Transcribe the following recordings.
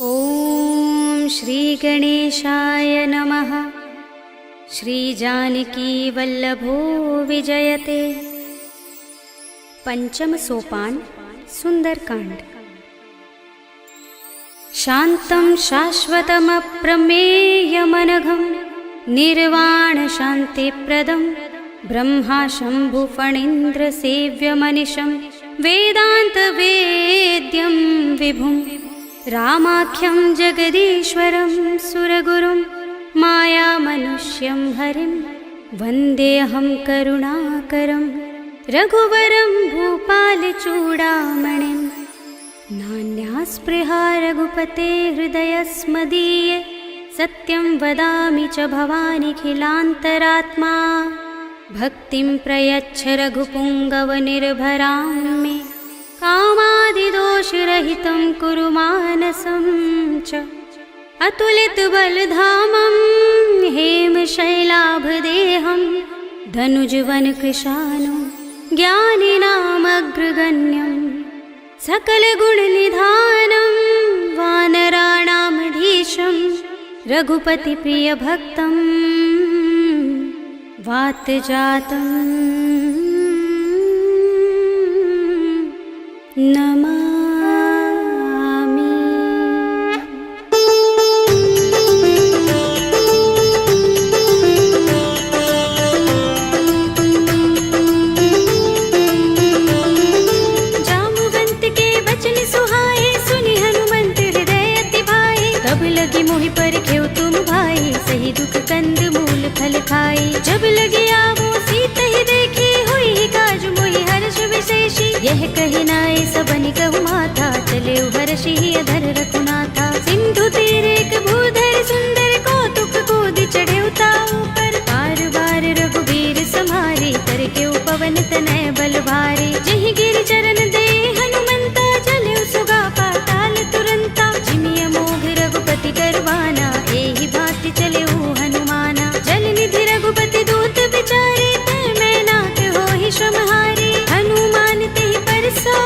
ॐ श्री गणेशाय नमः। श्री जानकी वल्लभो विजयते। पंचम सोपान सुंदरकांड। शान्तं शाश्वतमप्रमेयमनघं निर्वाण शान्तिप्रदं ब्रह्मा शम्भुफणीन्द्र सेव्यमनिशं वेदान्तवेद्यं विभुं रामाख्यं जगदीश्वरं सुरगुरुं मायामनुष्यं हरिं वन्देऽहं करुणाकरं रघुवरं भूपालचूडामणिं। नान्यास्पृहा रघुपते हृदयस्मदीये सत्यं वदामि च भवानिखिलान्तरात्मा। भक्तिं प्रयच्छ रघुपुङ्गवनिर्भरां मे कामादिदोषरहितं कुरु मानसं च। अतुलितबलधामं हेमशैलाभदेहं धनुजवनकृशानुं ज्ञानिनामग्रगण्यं सकलगुणनिधानं वानराणामधीशं रघुपतिप्रियभक्तं वातजातं नमामि। जामुवंत के बचन सुहाए सुनि हनुमंत हृदय अति भाए। तब लगी मोहि पर खेव तुम भाई सही दुख कंद मूल फल खाई। जब लगी आवो सीता ही देखी हुई काज मोहि हर्ष विशेषी। यह कही नाय सबनि कहु माथा चले हर्षि अधर रघुनाथा। सिंधु तीर एक भूधर सुंदर कौतुक कूद चढ़े उताऊ पर। बार बार रघुबीर समारे कर के पवन तनय बल भारे। जहि गिर चरण दे हनुमंता चले सुगा पाताल तुरंता। जिमिय मोघ रघुपति करवाना एहि भांति चले हनुमाना। जल निधि रघुपति दूत बिचारे तै मैं नाथ होहि श्रमहारी। हनुमान तेहि परसा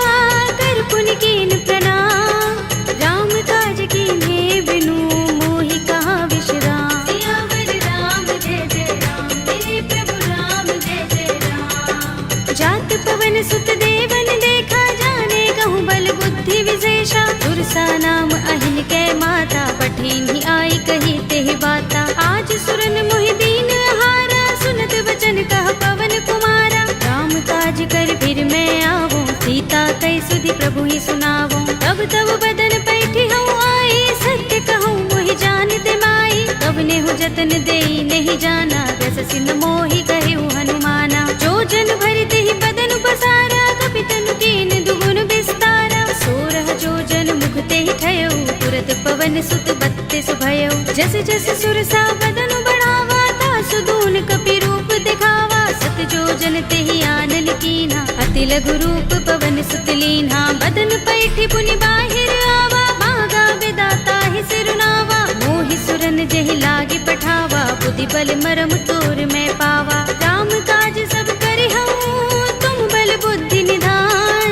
कर पुनि कीन प्रणाम। राम काज कीन्हे बिनु मोहि कहाँ विश्राम। सियावर राम जय जय राम मेरे प्रभु राम जय जय राम। जात पवन सुत देवन देखा जाने कहूँ बल बुद्धि विशेषा। सुरसा नाम अहिन कै माता पठिन्हि आई कही तेहि बाता। आज सुरन मोहि दीन हारा सुनत बचन कह पवन कुमारा। राम काज कर फिर मैं आवो सीता कई सुधि प्रभु ही सुनावो। तब तब बदन पैठी हूँ आई सत्य कहूँ मोहि जानते माई। तब नेहु जतन देई नहीं जाना रस सिंह मोहि कहु हनुमाना। जो जन भरते ही बदन पसारा कपितनु कीन दुगुन विस्तारा। सोरह जो जन मुखते ही ठयो तुरत पवन सुत बत्तीस भयो। जस जस सुरसा बदन बढ़ावा तासु दून कपि रूप दिखावा। सत जो जन तेहि आनन कीन्हा अति लघु रूप पवन सुत लीन्हा। बदन पैठी पुनि बाहिर आवा भागा विदाता ही सिरुनावा। मोहि सुरन जहि लागे पठावा बुद्धि बल मरम तोर मैं पावा। राम काज सब करि हूँ तुम बल बुद्धि निधान।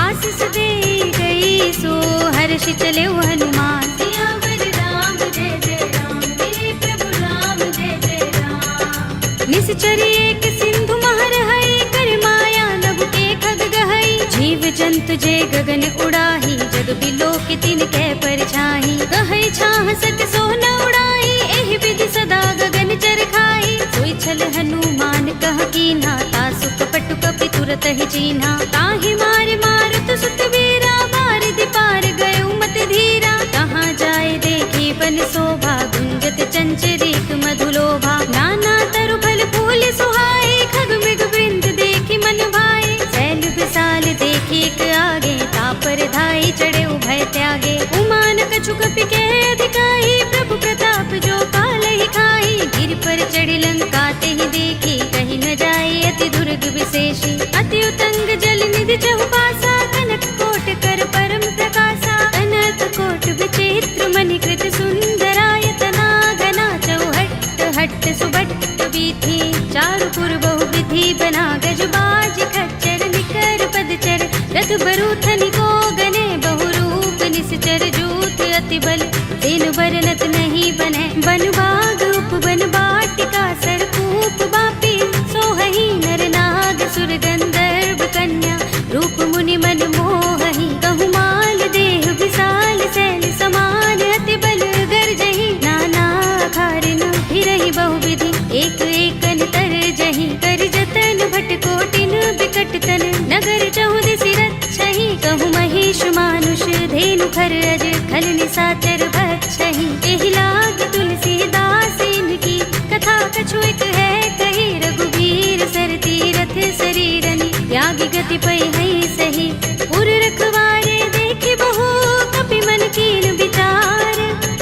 आशीष दे गई सो हर्षि चले हनुमान। सियावर राम जय जय राम मेरे प्रभु राम जय जय राम। निश्चर एक सिंधु महर हई कर माया नभ के खग गहई। जीव जंतु जे गगन उड़ाही जग बिलोक तिन कै परछाई। गहई छाह सक सोन उड़ाई एहि विधि सदा गगन चर खाई। सोई छल हनुमान कह कीन्हा तासु कपट कपि तुरत ही चीन्हा। ताहि मार मारुत सुत वीरा बारिधि पार गयो मत धीरा। कहाँ जाए देखी बन शोभा गुंजत चंचरीक मधुलोभा। नाना तरु फल फूल सुहाए खग मृग वृंद देखी मन भाए। शैल विशाल देखी एक आगे तापर धाई चढ़े उभय त्यागे। उमान कछु कपि के अधिकाई प्रभु प्रताप जो काल ही खाई। गिर पर चढ़ी लंका तेहि देखी कहीं न जाए अति दुर्ग विशेषी। अति उतंग जल निधि चहुपासा कनक कोट कर परम प्रकाशा। कनक कोट विचित्र मणिकृत सुंदरायतना घना चौहट्ट हट्ट सुबट्ट बीथी। चारु पुर बहु विधि बना गज बाज खच्चर निकर पदचर। रथ बरूथनि को गने बहु रूप निश्चर जूथ अति बल तेन बरनत नहीं बने। बन बाग उपवन बाटिका सरकूप बापी सोहहि नर नाग सुर गंधर्व कन्या रूप मुनि मन मोहहि। कहु माल देह विशाल शैल समान अति बल गर्जहि। नाना अखारिन फिरहि बहुविधि एक एकन तरजहि। कर जतन भट कोटिन बिकट तन नगर चहुदिस रक्षहि। कहु महेश मानुष धेनु खर अज खल निशाचर बक्षहि। एहि लाग तुलसीदास इनकी कथा कछु एक है कही। रघुबीर सर तीरथ शरीरनि त्यागी गति पै है सही। पुर रखवारे देखि बहु कपि मन कीन विचार।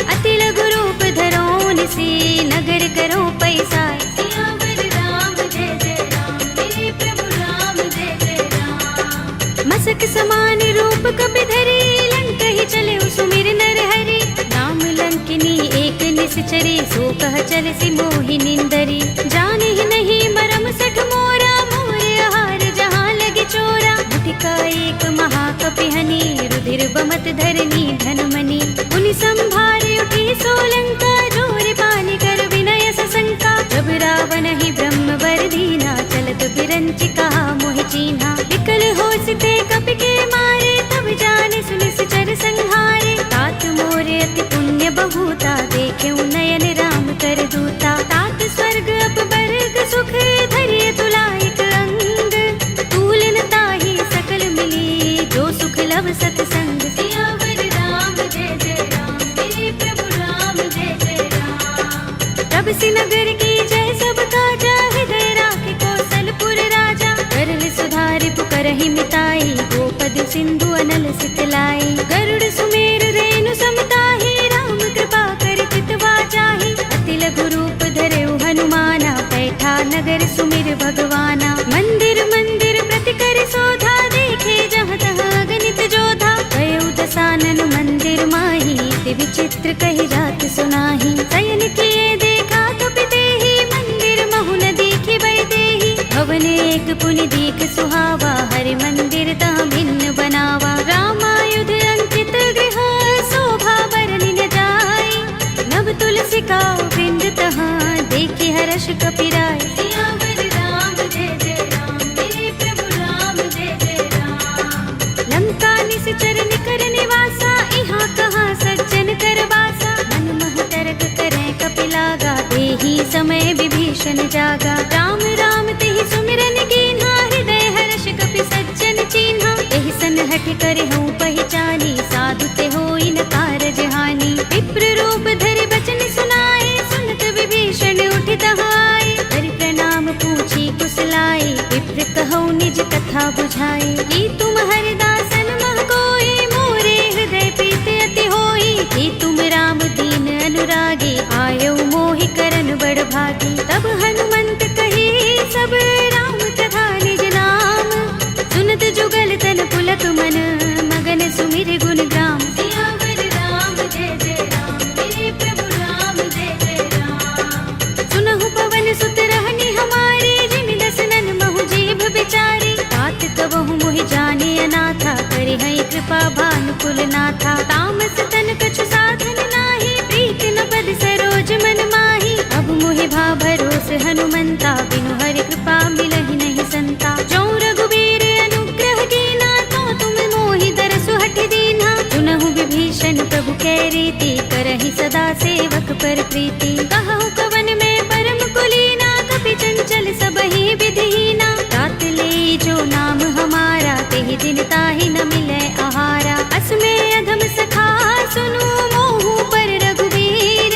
अति लघु रूप धरौन से नगर करो पैसार। सियावर राम जय जय राम मेरे प्रभु राम जय जय राम। मसक समान रूप कपि धरे लंकहि चले सुमिर नर हरि। नाम लंकिनी एक निश्चरी सो कह चल सी मोहि निंदरी। जाने ही नहीं मरम सठ मोरा मोर आहार जहाँ लगे चोरा। मुठिका एक महाकपिहनि रुधिर बमत धरनी धनमणि। उनि संभारे उठी सोलंका जोर पानी कर विनय सशंका। जब रावण ही ब्रह्म वर दीना चलत बिरंचि कहा मोहि चीन्हा। विकल होसिते कपि के मारे तब जाने सुनिस चर संहारे। तात मोरे अति पुण्य बहुता देखे नयन राम कर दूता। तात स्वर्ग अपवर्ग सुख धरिय तुलायक अंग। तूलन ताहि सकल मिली जो सुख लव सतसंग। सियावर राम जय जय राम मेरे प्रभु राम जय जय राम। तब से नगर की जय सब काजा हृदय राखि कौशलपुर राजा। करल सुधारि पुकारहि मिताई गोपद सिंधु अनल सितलाई। गरुड़ सुमेर रेणु समताहि राम कृपा कर चितवा जाहि। अति लघु रूप धरेउ हनुमाना बैठा नगर सुमिर भगवाना। मंदिर मंदिर प्रति कर शोधा देखे जहाँ तहाँ गणित जोधा। गयउ दसानन मंदिर माही ते विचित्र कहि जात सुनाही। शयन किए देखा कपि देहि मंदिर महु न देखि बै देहि। भवन एक पुनि दीख सुहावा हरि मंदिर तह भिन्न बनावा। रामायुध अंकित गृह शोभा बरनि न जाय। नव तुलसी का वृंद तहाँ देखि हर्ष कपि राय। सियावर राम जय जय राम मेरे प्रभु राम जय जय राम। लंका निश्चर निकर निवासा इहाँ कहाँ सज्जन कर बासा। मन महु तरक करें कपि लागा देहि समय विभीषण जागा। राम राम तेहि सुमिरन कीन्हा हृदय हर्ष कपि सज्जन चीन्हा। एहि सन हठ करे हूँ पहचानी साधु ते होई न कारज हानि। विप्र रूप धरि बचन सुनाए सुनत विभीषण उठ तहाय। हरि प्रणाम पूछी कुशलाए विप्र कहौ निज कथा बुझाए। कि तुम हरिदासन मह कोई मोरे हृदय प्रीत अति होई। कि तुम राम दीन अनुरागी आयौ मोहि करन बड़ भागी। तब हनुमंत कही सब राम कथा निज नाम। सुनत जुगल तन पुलक मन मगन सुमिर गुण ग्राम। सियावर राम जय जय राम मेरे प्रभु राम जय जय राम। सुनहु पवन सुत रहनी हमारे जिन दसनन महु जीभ बिचारी। तात कबहु मोहि जाने अनाथा करि है कृपा भानुकुल नाथा। तामस तन कछु साधन नाही प्रीत न पद सरोज मन माही। अब मोहि भा भरोस हनुमंता बिनु हरि कृपा मिलहि नहीं संता। जो रघुबीर अनुग्रह कीना तो तुम मोहि दरसु हठ दीन्हा। सुनहु विभीषण प्रभु कै रीति करहि सदा सेवक पर प्रीति। कहु कवन में परम कुलीना कपि चंचल सबहि विधिहीना। तात ले जो नाम हमारा तेहि दिन ताहि न मिलै आहारा। अस में अधम सखा सुनु मोहु पर रघुबीर।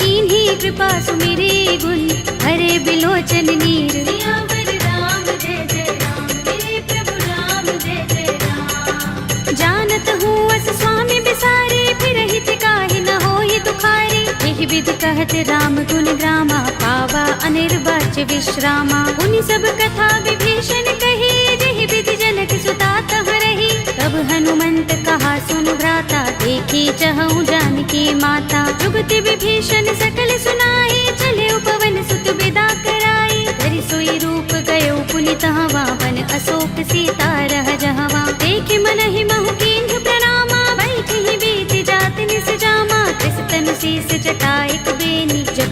कीन्ही कृपा सुमिरे गुण हरे बिलोचन नीर। सियावर राम जय जय राम मेरे प्रभु राम जय जय राम। जानत हूँ अस स्वामी बिसारे फिर हित काहि न होहि दुखारे। एहि विधि कहत राम गुण ग्रामा पावा अनिर्वाच्य विश्रामा। उनि सब कथा विभीषण कही जेहि विधि जनक सुता तह रही। तब हनुमंत कहा सुन भ्राता देखी चहु जानकी माता। जुगति विभीषण सकल सुनाई चले उपवन सुत विदा कराई। धरि सोई रूप गयो पुनि तहवा वन अशोक सीता रह जहवा। देख मन ही महु कीन्ह प्रणामा बैठहि बीत जात निस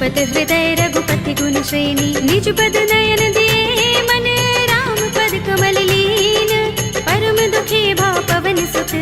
द्रुपद हृदय रघुपति गुण श्रेणी, निज पद नयन दिए मन राम पद कमल लीन। परम दुखी भाव पवन सुत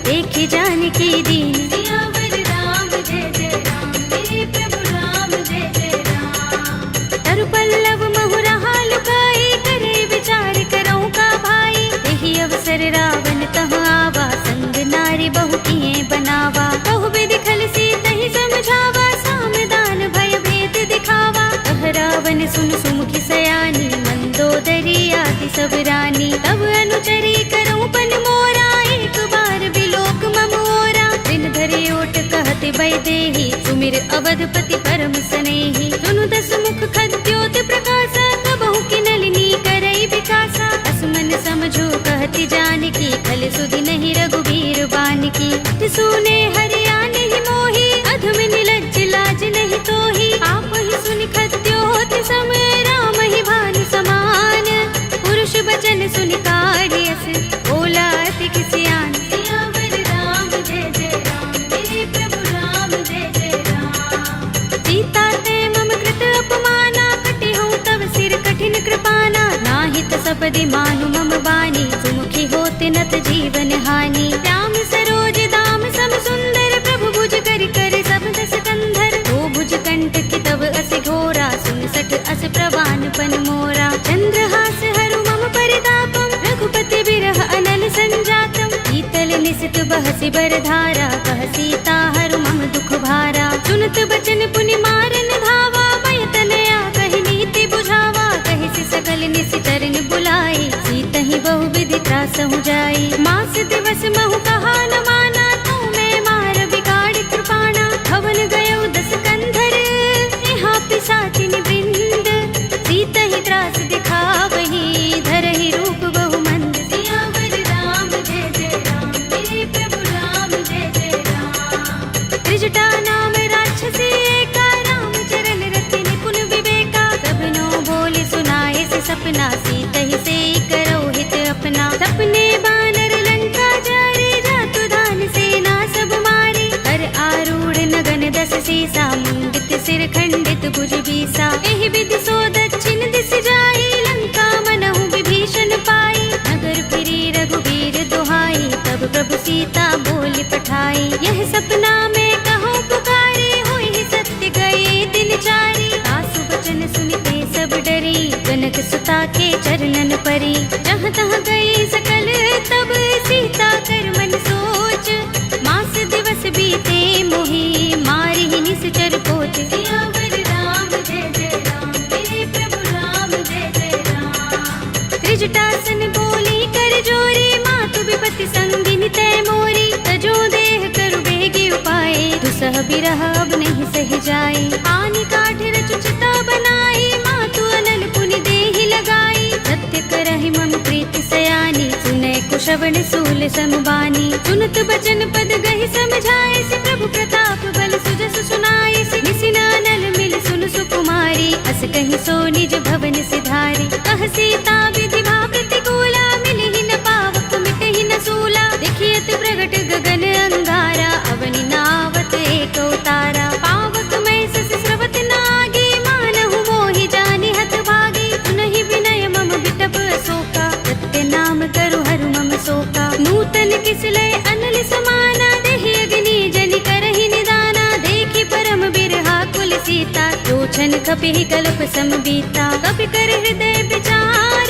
देखे जानकी दीन। सियावर राम जय जय राम, मेरे प्रभु राम जय जय राम। तरु पल्लव महु रहा लुकाई, करे विचार करो का भाई। यही अवसर रावण तह आवा, संग नारी बहु किए बनावा। बहु विधि खल सीतहि समझावा, सामदान भय भेद दिखावा। कह रावण सुन सुमुखी सयानी, मंदोदरी आदि सब रानी। तब अनुचरी करो पन मोरा, एक बार बिलोक मम ओरा। दिन धरे ओट कहते वैदेही, सुमिर अवधपति परम स्नेही। सुनु दस मुख खद्योत प्रकाशा, कबहु की नलिनी करई विकासा। असमन समझो कहती जानकी, खल सुधि नहीं रघुबीर बानकी। सुने हरिया नहीं मोही, अधम निलज्ज लाज नहीं तोही। आप ही सुनि खद्योत सम, राम ही भानु समान। पुरुष बचन सुनि काढ़ियस, बोला अति किसियान। सियावर राम जय जय राम, मेरे प्रभु राम जय जय राम। सीता ते मम कृत अपमाना, कटे हूँ तव सिर कठिन कृपाना। नाहित सपदि मानु मम बानी, सुमुखी होते नत जीवन हानि। राम सरोज दाम सम सुंदर, प्रभु भुज कर कर सब दस कंधर। ओ भुज कंठ की तव अस घोरा, सुन सठ अस प्रवान पन मोरा। चंद्रहास हरु मम परितापम, रघुपति बिरह अनल संजातम। शीतल निसित बहसि बरधारा, कह सीता हरु मम दुख भारा। सुनत बचन पुनि मारन धावा, मय तनया कहि नीति बुझावा। कहि सि सकल निसिचरन बुलाई, सीतहि बहु विधि त्रासहु जाई। मास दिवस महु कहा न माना, तू मैं मार बिगाड़ कृपाणा। भवन गयो दस कंधर, यहाँ पिशाचिन वृंद। सीतहि त्रास दिखावही, धरहि रूप बहु मंद। सियावर राम जय जय राम, मेरे प्रभु राम जय जय राम। त्रिजटा नाम राक्षसी एका, राम चरण रति निपुण विवेका। सबनो बोले सुनाए से सपना, सीतहि से करो हित अपना। सपने बानर लंका जारे, जातु धान सेना सब मारे। हर आरूढ़ नगन दस सीसा, मुंडित सिर खंडित भुज बीसा। एहि विधि सो दक्षिण दिस जाई, लंका मनहु विभीषण पाई। नगर फिरी रघुबीर दुहाई, तब प्रभु सीता बोली पठाई। यह सपना में कहो पुकारी, होई सत्य गए दिन चारी। सासु वचन सुनते सब डरी, जनक सुता के चरणन परी। जहाँ तहाँ गई सकल तब, सीता कर मन सोच। मास दिवस बीते मोही, मारी ही निश्चर पोच। सियावर राम जय जय राम, मेरे प्रभु राम जय जय राम। त्रिजटासन बोली कर जोरी, मातु विपति संगिनी तय मोरी। तजो देह करु बेगी उपाय, दुसह बिरह अब नहीं सही जाए। आनि काठ रचु चिता बनाई, मातु अनल पुनि देहि लगाई। सत्य करहि मम प्रीति सयानी, सुनै कुशवन सूल समबानी। सुनत बचन पद गहि समझाए, से प्रभु प्रताप बल सुजस सुनाए। से निसिनानल मिल सुन सुकुमारी, अस कहि सो निज भवन सिधारी। कह सीता विधि भा प्रतिकूला, मिलि ही न पावक मिटहि न सूला। देखियत प्रगट गगन अंगारा, अवनि नावत एक उतारा। पावक मैं सस स्रवत नागी, मानहु मोहि जानि हत भागी। सुनहि विनय मम बिटप अशोका, सत्य नाम करु हरु मम शोका। नूतन किसलय अनल समाना, देहि अग्नि जनि करहि निदाना। देखि परम बिरहा कुल सीता, लोचन कपिहि कल्प सम बीता। कपि कर हृदय विचार,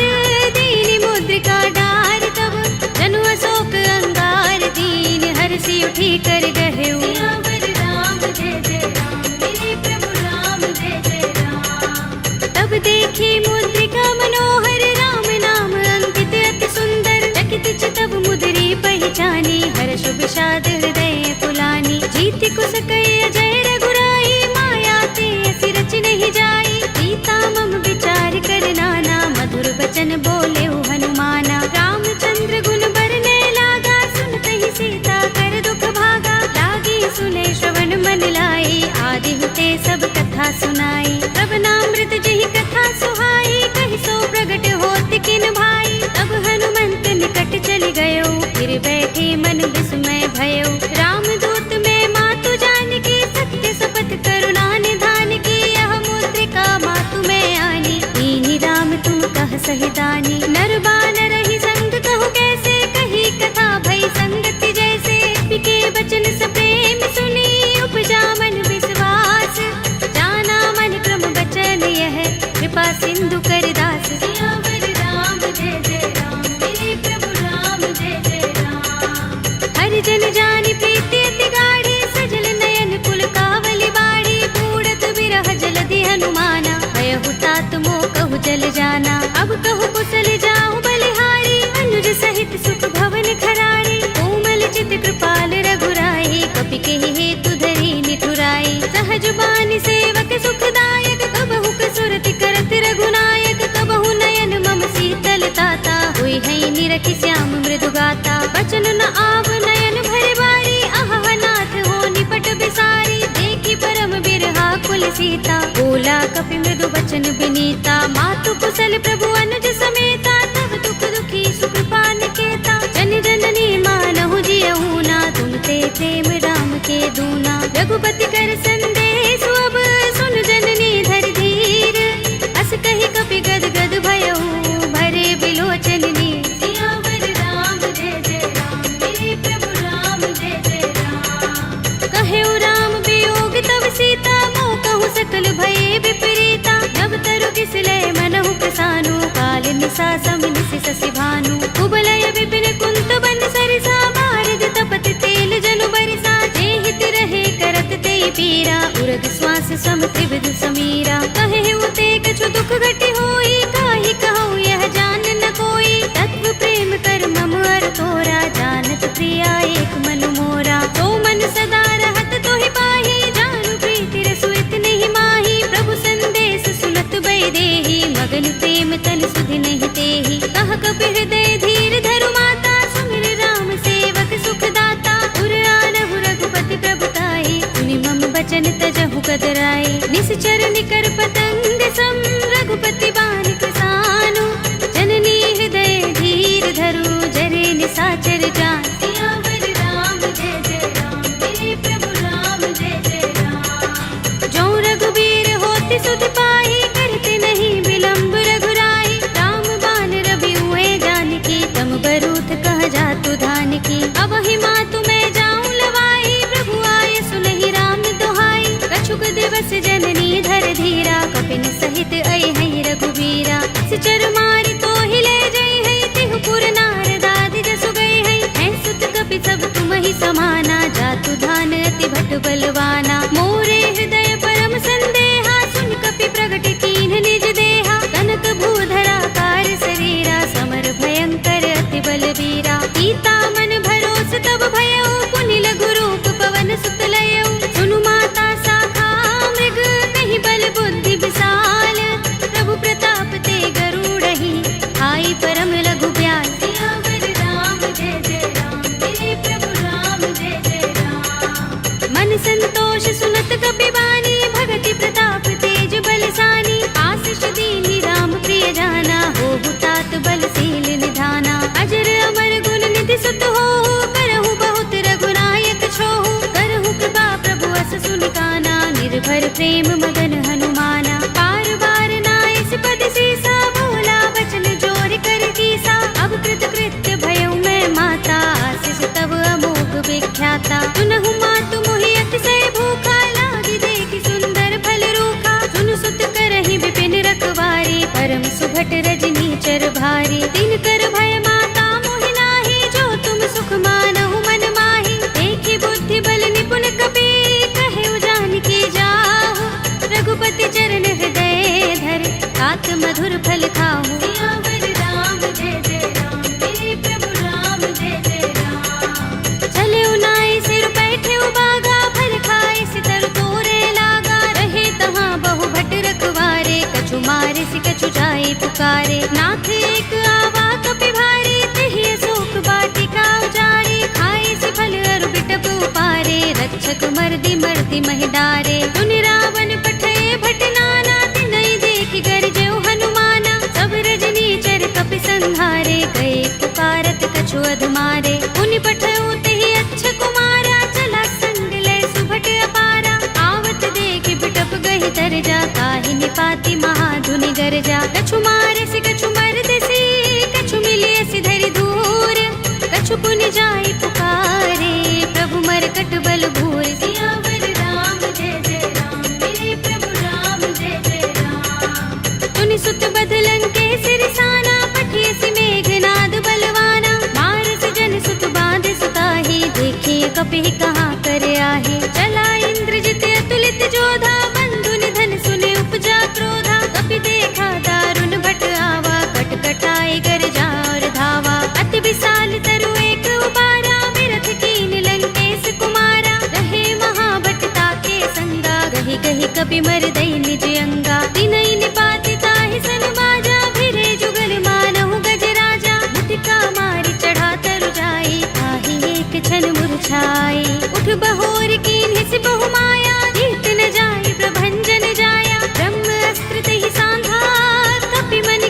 दीनि मुद्रिका डार। तब जनु अशोक अंगार, दीन हरषि उठी कर गहेउ। सियावर राम जय जय राम, मेरे प्रभु राम जय जय राम। तब देखी मुद्रिका मनोहर, राम नाम अंकित अति सुंदर। चकित चितव मुद्री पहचानी, हर्ष विषाद हृदय पुलानी। जीति कुस कय जय रघुराई, माया ते असि रच नहीं जाई। सीता मम विचार कर नाना, मधुर वचन बोले हनुमाना। रामचंद्र गुण बरने लागा, सुनतहि सीता कर दुख भागा। लागी सुने श्रवण मन लाई, आदि हुते सब कथा सुनाई। तब नामृत जहि कथा सुहाई, कहि सो प्रगट होत किन भाई। तब हनुमंत निकट चल गयो, फिर बैठे मन विस्मय भयो। रामदूत में मातु जानकी, सत्य शपथ करुणा निधान की। यह कौशल प्रभु अनुज समेता, तब दुख दुखी सुकृपा निकेता। जन जननी मानहु जियहु ना, तुम ते प्रेम राम के दूना। रघुपति कर संदेश अब सुन जननी धर धीर, अस कही कपि गद गद भयहु भरे बिलोचन नीर। सियावर राम जय जय राम, मेरे प्रभु राम जय जय राम। कहेउ राम वियोग तब सीता, मोह कहूँ सकल भये विपरीता। नभ तरु किसलय मनहु प्रसानु, काल निसा समिनिसि शशि भानु। कुबलय विपिन कुंत बन सरिसा, बारिद तपत तेल जनु बरिसा। जे हित रहे करत ते पीरा, उरग श्वास सम त्रिविध समीरा। कहे उते कछु दुख घटी होई, काहि कहूँ यह जान न कोई। तत्व प्रेम कर मम अर तोरा, जानत प्रिया एक मन मोरा। तो मन सदा रहत तोहि पाहि, जानु प्रीति रसुइत नहीं माही। प्रभु संदेश सुनत बै देहि, मगन प्रेम तन सुधि नहीं तेहि। कह कपि हृदय धीर धरु माता, सुमिर राम सेवक सुख दाता। उर आनहु रघुपति प्रभु ताहि, सुनि मम बचन तजहु कदराई। निश्चर निकर पतंग सम, रघुपति बानिक सानु। जननी हृदय धीर धरु, जरे निसाचर जान। सियावर राम जय जय राम, मेरे प्रभु राम जय जय राम। जो रघुबीर होति सुधि पाहि, करते नहीं विलंब रघुराई। राम बान रवि हुए जानकी, तम बरूथ कह जातु धानकी। अब ही मातु मैं जाऊं लवाई, प्रभु आय सुनहि राम दोहाई। कछुक दिवस जननी धर धीरा, कपिन सहित अइ हैं रघुबीरा। सिचर मारि तो हिले जय है, तिहु पुर नारद आदि जसु गए हैं। हैं सुत कपि सब तुम ही समाना, जातु धान अति भट बलवाना। मोरे हृदय परम संदेहा, सुन कपि प्रगट कीन्ह निज देहा। कनक भूधरा कार शरीरा, समर भयंकर अति बलवीरा। सीता मन भरोस तब भयउ, पुनि लघु रूप पवन सुत लयउ। सुनु माता शाखा मृग, नहीं बल बुद्धि विशाल। प्रभु प्रताप ते गरुड़हि, आई परम लघु ब्याल। सियावर राम जय जय राम, मेरे प्रभु राम जय जय राम। मन संतोष सुनत कपि बानी, भगति प्रताप तेज बलसानी। आशीष दीनि राम प्रिय जाना, होहु तात बलशील निधाना। अजर अमर गुण निधि सुत होहु, करहु बहुत रघुनायक छोहु। करहु कृपा प्रभु अस सुनि काना, निर्भर प्रेम मगन हनुमाना। बार बार नाइस पद सीसा, बोला बचन जोर कर कीसा। अब कृत कृत्य भयउ मैं माता, आशीष तब अमोघ विख्याता। सुनहु मातु मोहि अतिशय भूखा, लागी देखि सुंदर फल रूखा। सुनु सुत करहि विपिन रखवारी, परम सुभट रजनी चर भारी। दिन कर भय माता मोहि नाहि, जो तुम सुख मानहु मन माहि। देखि बुद्धि बल निपुण कपि, कहेउ जानकी जाहु। रघुपति चरण हृदय धर, तात मधुर फल खाहु। सियावर राम जय जय राम, मेरे प्रभु राम जय जय राम। चले उनाई सिर बैठे बागा, फल खाए सितर तोरे लागा। रहे तहाँ बहु भट रखवारे, कछु मारे सि कछु जाए पुकारे। नाथ एक आवा कपि भारी, तिहि अशोक वाटिका उजारी। खाए सि फल अरु बिटप उपारे, रक्षक मर्दि मर्दि महि डारे। सुनि रावण पठे भट नाना, तिनहि देखि गरजेउ हनुमाना। सब रजनी चर कपि संहारे, गए पुकारत कछु अधमारे। पुनि पठउ तिहि अच्छ कुमारा, चला संग लय सुभट अपारा। आवत देखि बिटप गहि तरजा, काहि निपाति महाधुनि गरजा। कछु मारे सि कछु मरदसि, कछु मिले सि धरि दूर। कछु पुनि जाई पुकारे, प्रभु मरकट बल भूर। सियावर राम जय जय राम, मेरे प्रभु राम जय जय राम। तुनि सुत बध लंकेश रिसाना, पठिय सि मेघनाद बलवाना। मारस जन सुत बांध सुताहि, देखिए कपि कहाँ कर आहे। चला इंद्रजित अतुलित जोधा, बंधु निधन सुने उपजा क्रोधा। कपि देखा दारुण भट आवा, कट कटाए गरजा और धावा। अति विशाल तरु एक उबारा, विरथ कीन लंकेश कुमारा। रहे महाभट ताके संगा, गहि गहि कपि मर दई निज अंगा। तिनहि निपाति ताहि सन बाजा, भिरे जुगल मानहु गज राजा। मुटिका मारि चढ़ा तरु जाई, ताहि एक क्षण मुरझाई। उठ बहोर कीन्हि सि बहु माया, जीत न जाई प्रभंजन जाया। ब्रह्म अस्त्र तेहि सांधा, कपि मन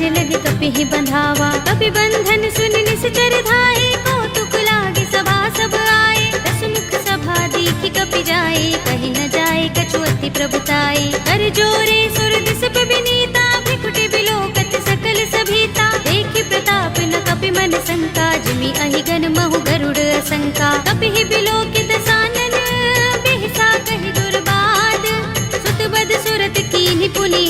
लाज लगे कपि ही बंधावा। कपि बंधन सुन निश्चर धाये, कौतुक लागे सभा सब आए। दस मुख सभा दीखि कपि जाए, कही न जाए कछु अति प्रभुताई। कर जोरे सुर दिस विनीता, भ्रिकुटि बिलोकत सकल सभीता। देखि प्रताप न कपि मन शंका, जिमि अहिगन महु गरुड़ असंका। कपि ही बिलोकित सानन, बिहसा कहि दुर्बाद। सुत बद सुरत कीन्हि पुनि,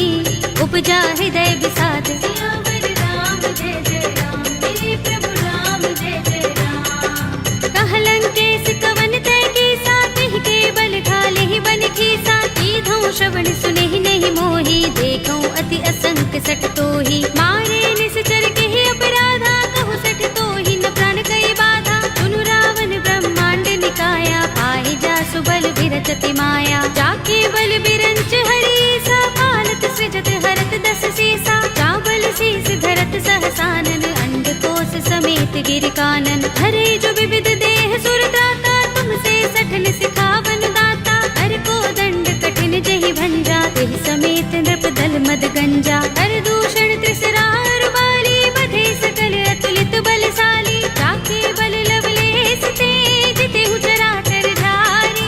उपजा हृदय विषाद। सियावर राम जय जय राम, मेरे प्रभु राम जय जय राम। कह लंकेश कवन तै कीसा, तिहि के बल ढाले ही बन खीसा। कीधौं श्रवण सुनेहि नहीं मोहि, देखौं अति असंक सठ तोहि। मारे निश्चर केहि अपराधा, कहु सठ तोहि न प्राण कई बाधा। सुनु रावण ब्रह्मांड निकाया, पाहि जासु बल बिरचति माया। जाके बल बिरंच हरीसा, पालत सृजत हरत दस सीसा। चावल शीस धरत सहसानन, अंडकोश समेत गिर कानन। धरे जो विविध देह सुर त्राता, तुमसे सठन सिखावन दाता। हर को दंड कठिन जहि भंजा, तेहि समेत नृप दल मद गंजा। हर दूषण त्रिसरा बाली, बधे सकल अतुलित बलशाली। जाके बल लवलेश ते, जितेहु चराचर धारी।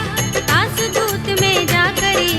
आसु दूत में जा करी,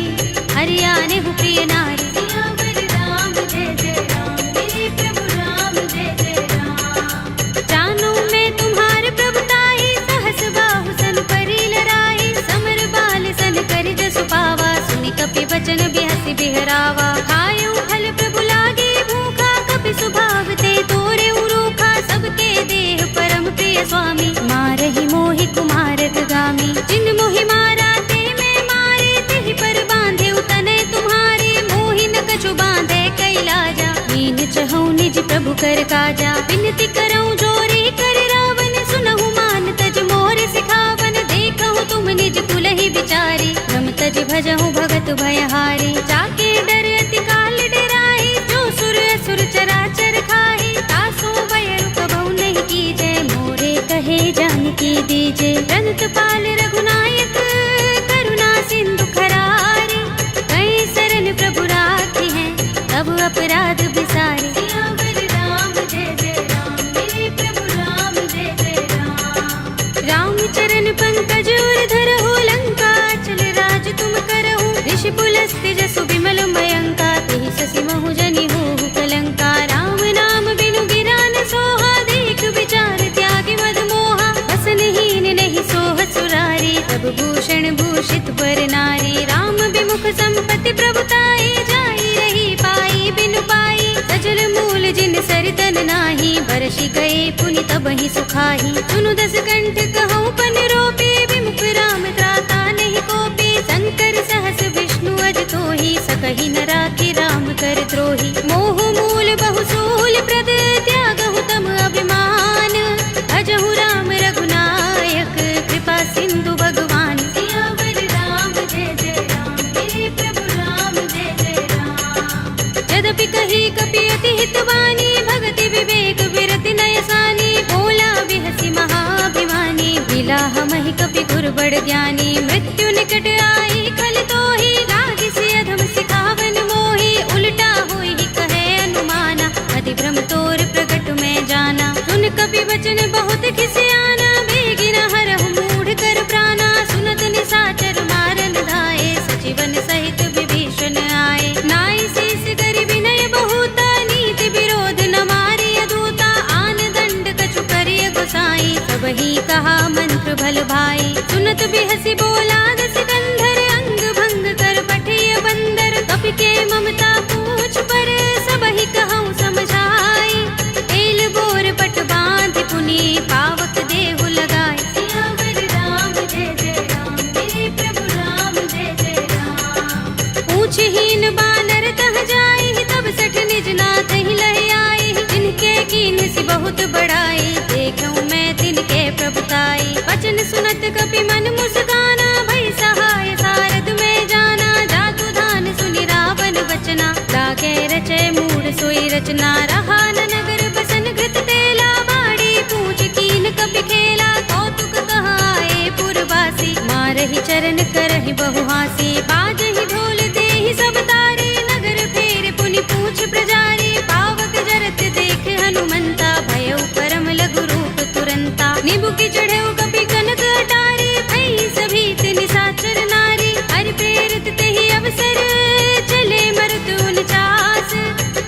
हरियाणे हु प्रिय नारी। सियावर राम जय जय राम, मेरे प्रभु राम जय जय राम। जानू मैं तुम्हार प्रभुताई, सहस बाहु सन परी लराई। समर बाल सन कर जसु पावा, सुनि कपि बचन बिहसि बिहरावा। खायऊ फल प्रभु लागे भूखा, कपि सुभाव ते तोरे उरूखा। सबके देह परम प्रिय स्वामी, मारहि मोहि कुमारक गामी। जिन मोहि मारा ते मैं मारे, तिहि पर बांधे तनय तुम्हारे। मोहि न कछु बांधे कैलाजा, मीन चहु निज प्रभु कर काजा। विनती करऊं जोरे कर रावण, सुनहु मान तज मोर सिखावन। देखहु तुम निज कुल ही विचारी, रम तज भजहु भगत भयहारी। जाके डर अति काल डराहि, जो सुर असुर चराचर खाहि। तासो बयरु कबहु नहीं कीजै, मोरे कहे जानकी दीजे। रंत पाल रघुनायक, करुणा सिंधु खरारी। कई सरन प्रभु राखी हैं, तब अपराध बिसारे। सियावर राम जय जय राम, मेरे प्रभु राम जय जय राम। राम चरण पंकज उर धरहु, लंका चल राज तुम करहु। ऋषि पुलस्त्य जसु विमल मयंका, तेहि शशि महु जनि होहु कलंका। राम नाम बिनु गिरा न सोहा, देख विचार त्यागी मद मोहा। बसनहीन नहीं सोह सुरारी, तब भूषण भूषित बर नारी। राम विमुख संपत्ति प्रभुताई, जाई रही पाई बिनु पाई। सजल मूल जिन सरितन नाही, बरषि गए पुनि तबहि सुखाही। सुनु दस कंठ कहऊँ पन रोपे, विमुख राम त्राता नहीं कोपे। शंकर सहस विष्णु अज तोहि, सकहि न राखि राम कर द्रोही। मोह मूल बहु सूल प्रद, त्यागहु तम अभिमान। भजहु राम रघुनायक, कृपा सिंधु भगवान। सियावर राम जय जय राम, मेरे प्रभु राम जय जय राम। यद्यपि कही कपि अति हितवानी, भगति विवेक विरति नय सानी। बोला बिहसि महाभिमानी, बिलाह महि कपि गुर बड़ ज्ञानी। मृत्यु निकट आई खल तोहि, लागी सि अधम सिखावन मोहि। उल्टा होई कहे अनुमाना, अति भ्रम तोर प्रगट में जाना। सुन कपि वचन बहुत खिसियाना, बेगिन हरहु मूढ़ कर प्राणा। सुनत निशाचर मारन धाये, सजीवन सहित विभीषण आए। नाई शीस कर विनय बहुता, नीति विरोध न मारिय दूता। आन दंड कछु करिय गोसाई, सबहि कहा मंत्र भल भाई। सुनत बिहसि बोला दस कंधर, अंग भंग कर पठिय बंदर। कपि के ममता पूछ पर, सबहि कहऊँ समझाई। तेल बोर पट बांधि पुनि, पावक देहु लगाए। सियावर राम जय जय राम, मेरे प्रभु राम जय जय राम। पूछहीन बानर तह जाई, तब सठ निज नाथ ही लह आई। जिनके कीन्ह सि बहुत बड़ाई, देखऊँ मैं तिनके प्रभुताई। वचन सुनत कपि मन मुस्काना, भई सहाय सारद में जाना। जातु धान सुनि रावण वचना, लागे रचय मूढ़ सोई रचना। रहा न नगर बसन घृत तेला, बाड़ी पूछ कीन कपि खेला। कौतुक कहाए पुरवासी, मारहि चरण करहि बहु हासी। बाजहि ढोल देहि सब तारी, नगर फेर पुनि पूछ प्रजारी। पावक जर की चढ़े कपि कनक अटारी, भई सभी निशाचर नारी। हरि प्रेरित ते ही अवसर, चले मरुत 49।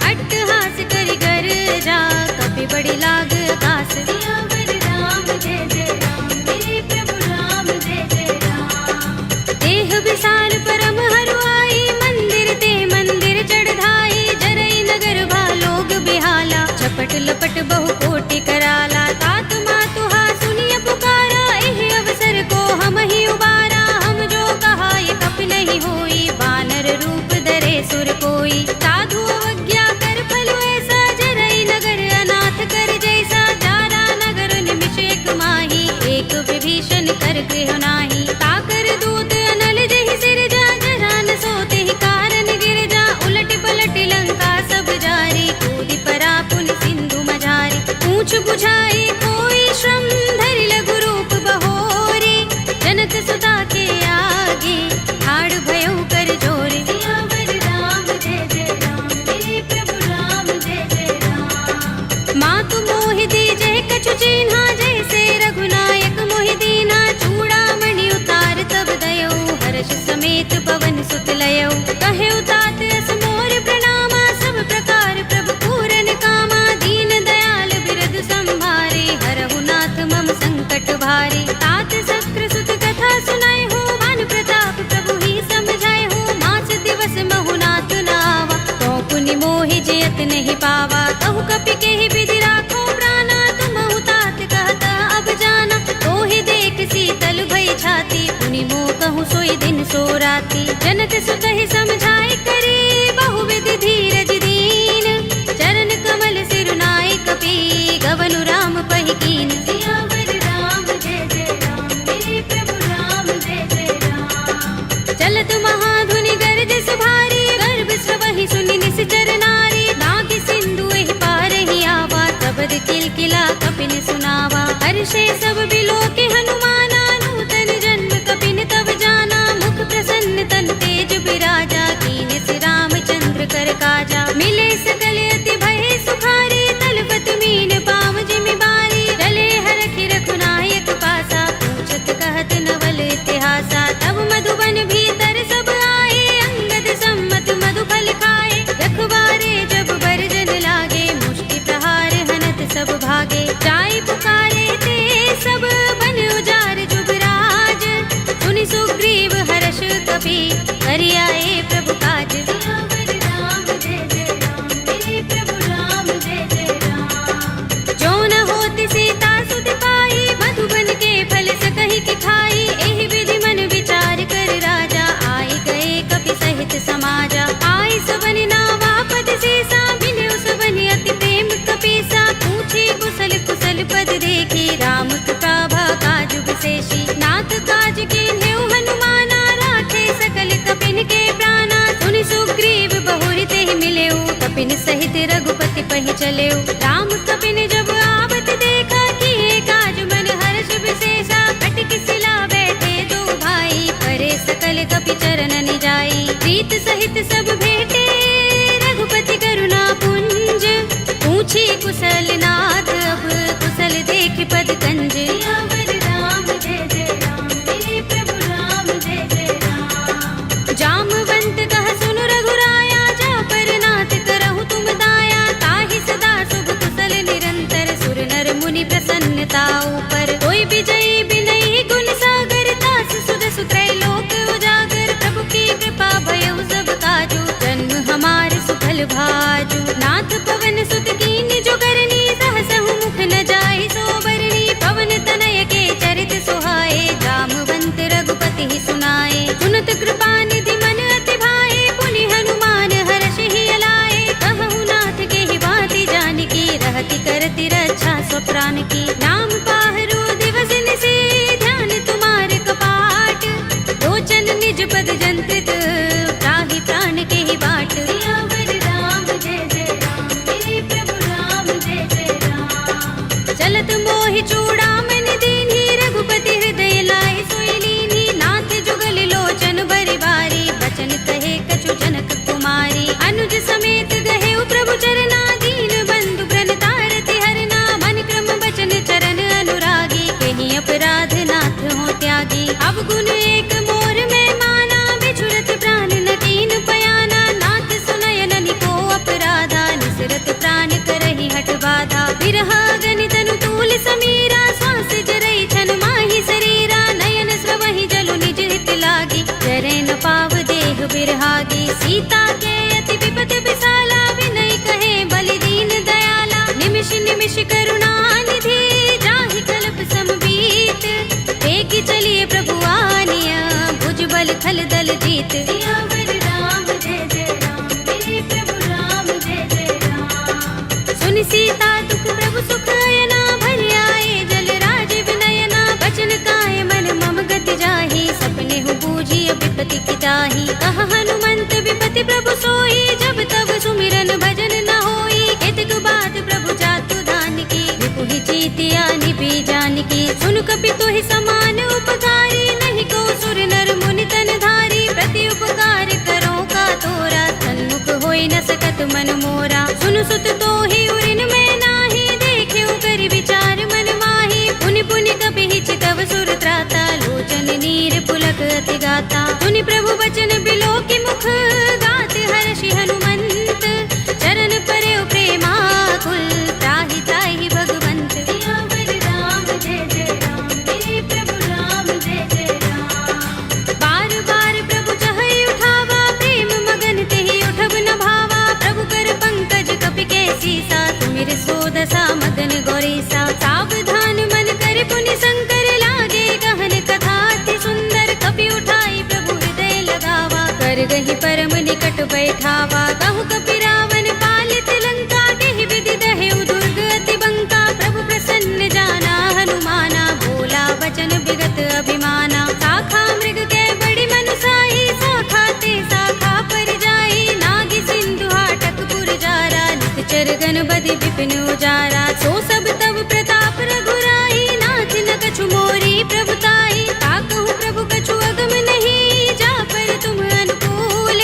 अट्टहास करि गर्जा, कपि बड़ी लाग आकाश। सियावर राम जय जय राम, मेरे प्रभु राम जय जय राम। देह विशाल परम हरुआई, मंदिर ते मंदिर चढ़ाई। जरई नगर भालोग बिहाला, झपट लपट बहु कोटि कराला। तात मातुहा सुनिय पुकारा, एह अवसर को हम ही उबारा। हम जो कहा ये कपि नहीं होई, वानर रूप धरे सुर कोई। साधु अवज्ञा कर फल ऐसा, जरई नगर अनाथ कर जैसा। जारा नगर निमिष एक माही, एक विभीषण कर गृह नाही। ताकर दूत अनल जहि सिरजा, जरा न सोते ही कारण गिर जा। उलट पलट लंका सब जारी, कूदि परा पुनि सिंधु मझारी। पूछ बुझाई कोई श्रम, धरि लघु रूप बहोरी। जनक सुता के आगे, ठाड़ भयउ कर जोरे। सियावर राम जय जय राम, मेरे प्रभु राम जय जय राम। मातु मोहि दीजे कछु चिन्हा, जैसे रघुनायक मोहि दीना। चूड़ामणि उतार तब दयौ, हर्ष समेत पवन सुत लयौ। कहे तात अस मोर प्रणामा, सब प्रकार प्रभु पूरन कामा। दीन दयाल बिरद संभारे, हरहु नाथ मम संकट भारे। तात शक्र सुत कथा सुनाए हो, भानु प्रताप प्रभु ही समझाए हो। मास दिवस महु नाथ नावा, तो पुनि मोहि जयत नहीं पावा। कहु कपि के ही विधि राखो प्राणा, तुमहु तात कहता अब जाना। तो ही देख शीतल भई छाती, पुनि मोह कहूँ सोई दिन सो राती। जनक सुत ही समझाए करे, बहु विधि धीरज दीन। चरण कमल सिरुनाई कपि, गवनु राम पहि कीन। सियावर राम जय जय राम, मेरे प्रभु राम जय जय राम। चलत महाधुनि गरज भारी, गर्भ स्रवहि सुनि निश्चर नारी। नाग सिंधु एहि पार ही आवा, शब्द किलकिला कपिन सुनावा। हर्षे सब बिलो के हनुमाना, नूतन जन्म कपिन तब जाना। मुख प्रसन्न तन तेज बिराजा, कीन से रामचंद्र कर काजा। मिले सकल अति भय सुखारी, तलपत मीन पाव जिमि बारी। चले हरखि रघुनायक पासा, पूछत कहत नवल इतिहासा। तब मधुबन भीतर सब आए, अंगद सम्मत मधु फल खाए। रखवारे जब बरजन लागे, मुष्टि प्रहार हनत सब भागे। जाय पुकारे ते सब, बन उजार जुबराज। सुनि सुग्रीव हर्ष कपि, करि आए प्रभु काज। सियावर राम जय जय राम, मेरे प्रभु राम जय जय राम। जो न होति सीता सुत पाई, मधुबन के फल सकहि के खाई। एहि विधि मन विचार कर राजा, आए गए कपि सहित समाजा। आए सबन नावा पद सीसा, मिले सबन अति प्रेम कपीसा। पूछे कुशल कुशल पद देखी, राम कृपा काज विशेषी। नाथ काज कीन्हेउ हनुमाना, राखे सकल कपिन के प्राणा। सुनि सुग्रीव बहुरि तेहि मिलेउ, कपिन सहित रघुपति पहि चलेउ। राम कपिन जब आवत देखा, किए काज मन हर्ष विशेषा। कटि शिला बैठे दो भाई, परे सकल कपि चरण जाई। प्रीत सहित सब भेटे, रघुपति करुणा पुंज। पूछी कुशल नाथ, अब कुशल देख पद कंज। सियावर राम जय जय राम, मेरे प्रभु राम जय जय राम। जामवंत कह सुन रघुराया, जा पर नाथ करहु तुम दाया। ताहि सदा शुभ कुशल निरंतर, सुर नर मुनि प्रसन्नता ऊपर। कोई विजयी बिनहि गुण सागर, तास सुध सुत्रय लोक उजागर। प्रभु की कृपा भयउ सब काजू, जन्म हमार सुफल भाजू। नाथ पवन सुत कीन जो करनी, सहसहु मुख न जाहि सो बरनी। पवन तनय के चरित सुहाए, जामवंत रघुपति ही सुनाए। सुनत कृपा निधि मन अति भाए, पुनि हनुमान हर्ष ही अलाए। कहु नाथ के ही बाती जानकी, रहति करति रक्षा स्वप्रान की। नाम पाहरो दिवस निशि, ध्यान तुम्हारे कपाट। लोचन निज पद जंत्रित, त्राहि प्राण के ही बाट। सियावर राम जय जय राम, मेरे प्रभु राम जय जय राम। चलत मोहि चूड़ामणि दीन्ही, रघुपति हृदय लाए सोई लीन्ही। नाथ जुगल लोचन बरि बारी, बचन कहे कछु जनक कुमारी। अनुज समेत गहे प्रभु चरना, दीन बंधु प्रण तारति हरना। मन क्रम बचन चरण अनुरागी, कहि बल थल दल जीत। सियावर राम जय जय राम, मेरे प्रभु राम जय जय राम। सुन सीता दुख प्रभु सुख अयना, भरि आए जल राज विनयना। बचन काए मन मम गति जाहि, सपने हूँ बूझिय विपति की ताहि। कहा हनुमंत विपति प्रभु सोई, जब तब सुमिरन भजन न होई। केतक बात प्रभु जातु धान की, विपुहि जीतिया निपि जानकी। सुन कपि तोहि समान उपकारी, नहीं को सुर नर मुनि तन धारी। प्रति उपकार करो का तोरा, सन्मुख होई न सकत मन मोरा। सुन सुत तोहि उरिन में नाही, देख्यो करि विचार मन माही। पुनि पुनि कपि चितव सुर त्राता, लोचन नीर पुलक अति गाता। सुनि प्रभु बचन बिलोकि मुख, गात हर्षि हनुमंत। चरण परेउ प्रेमाकुल, त्राहि त्राहि भगवंत। सियावर राम जय जय राम, मेरे प्रभु राम जय जय राम। बार बार प्रभु चहई उठावा, प्रेम मगन तेहि उठब न भावा। प्रभु कर पंकज कपि के सीसा, सुमिर सोदसा मदन गौरीसा। सावधान मन कर पुनि शंकर, लागे गहन कथा अति सुंदर। कपि उठाई प्रभु हृदय लगावा, कर गहि परम निकट बैठावा। कहु कपि रावण पालित लंका, केहि विधि दहेउ दुर्ग अति बंका। प्रभु प्रसन्न जाना हनुमाना, बोला वचन बिगत अभिमाना। शाखा मृग के बड़ी मनुसाही, शाखा ते शाखा पर जाई। नागी सिंधु हाटक पुर जारा, निकचर गण बदि विपिन उजारा। सो सब तब प्रताप रघुराई, नाथ न कछु मोरी प्रभुताई। ताकहु प्रभु कछु अगम नहीं, जा पर तुम अनुकूल।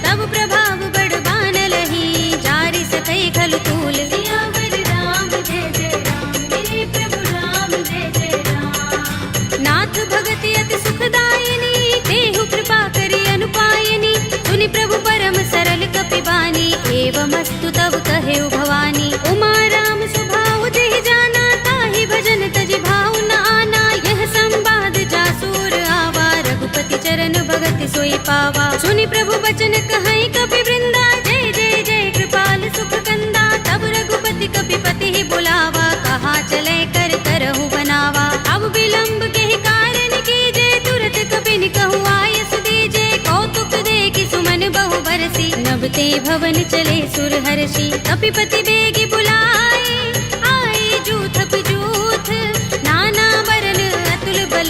तब प्रभाव बड़ बानलहि, जारि सकई खलु तूल। सियावर राम जय जय राम, मेरे प्रभु राम जय जय राम। नाथ भगति अति सुखदायिनी, देहु कृपा करि अनुपायिनी। सुनि प्रभु परम सरल कपि बानी, एवमस्तु तब कहेउ भवानी। उमा राम स्वभाव जेहि जाना, ताहि भजन तजि भाव न आना। यह संवाद जासुर आवा, रघुपति चरण भगति सोई पावा। सुनि प्रभु बचन कहई कपि वृंदा, जय जय जय कृपाल सुख कंदा। तब रघुपति कपि पति ही बुलावा, कहा चले कर करहु बनावा। अब विलंब केहि कारण कीजे, तुरत कपि निकहु आयस दीजे। कौतुक देखि सुमन बहु बरसी, नभ ते भवन चले सुर हर्षि। कपिपति बेगी बुलाए, आए जूथ जूथ। नाना बरन अतुल बल,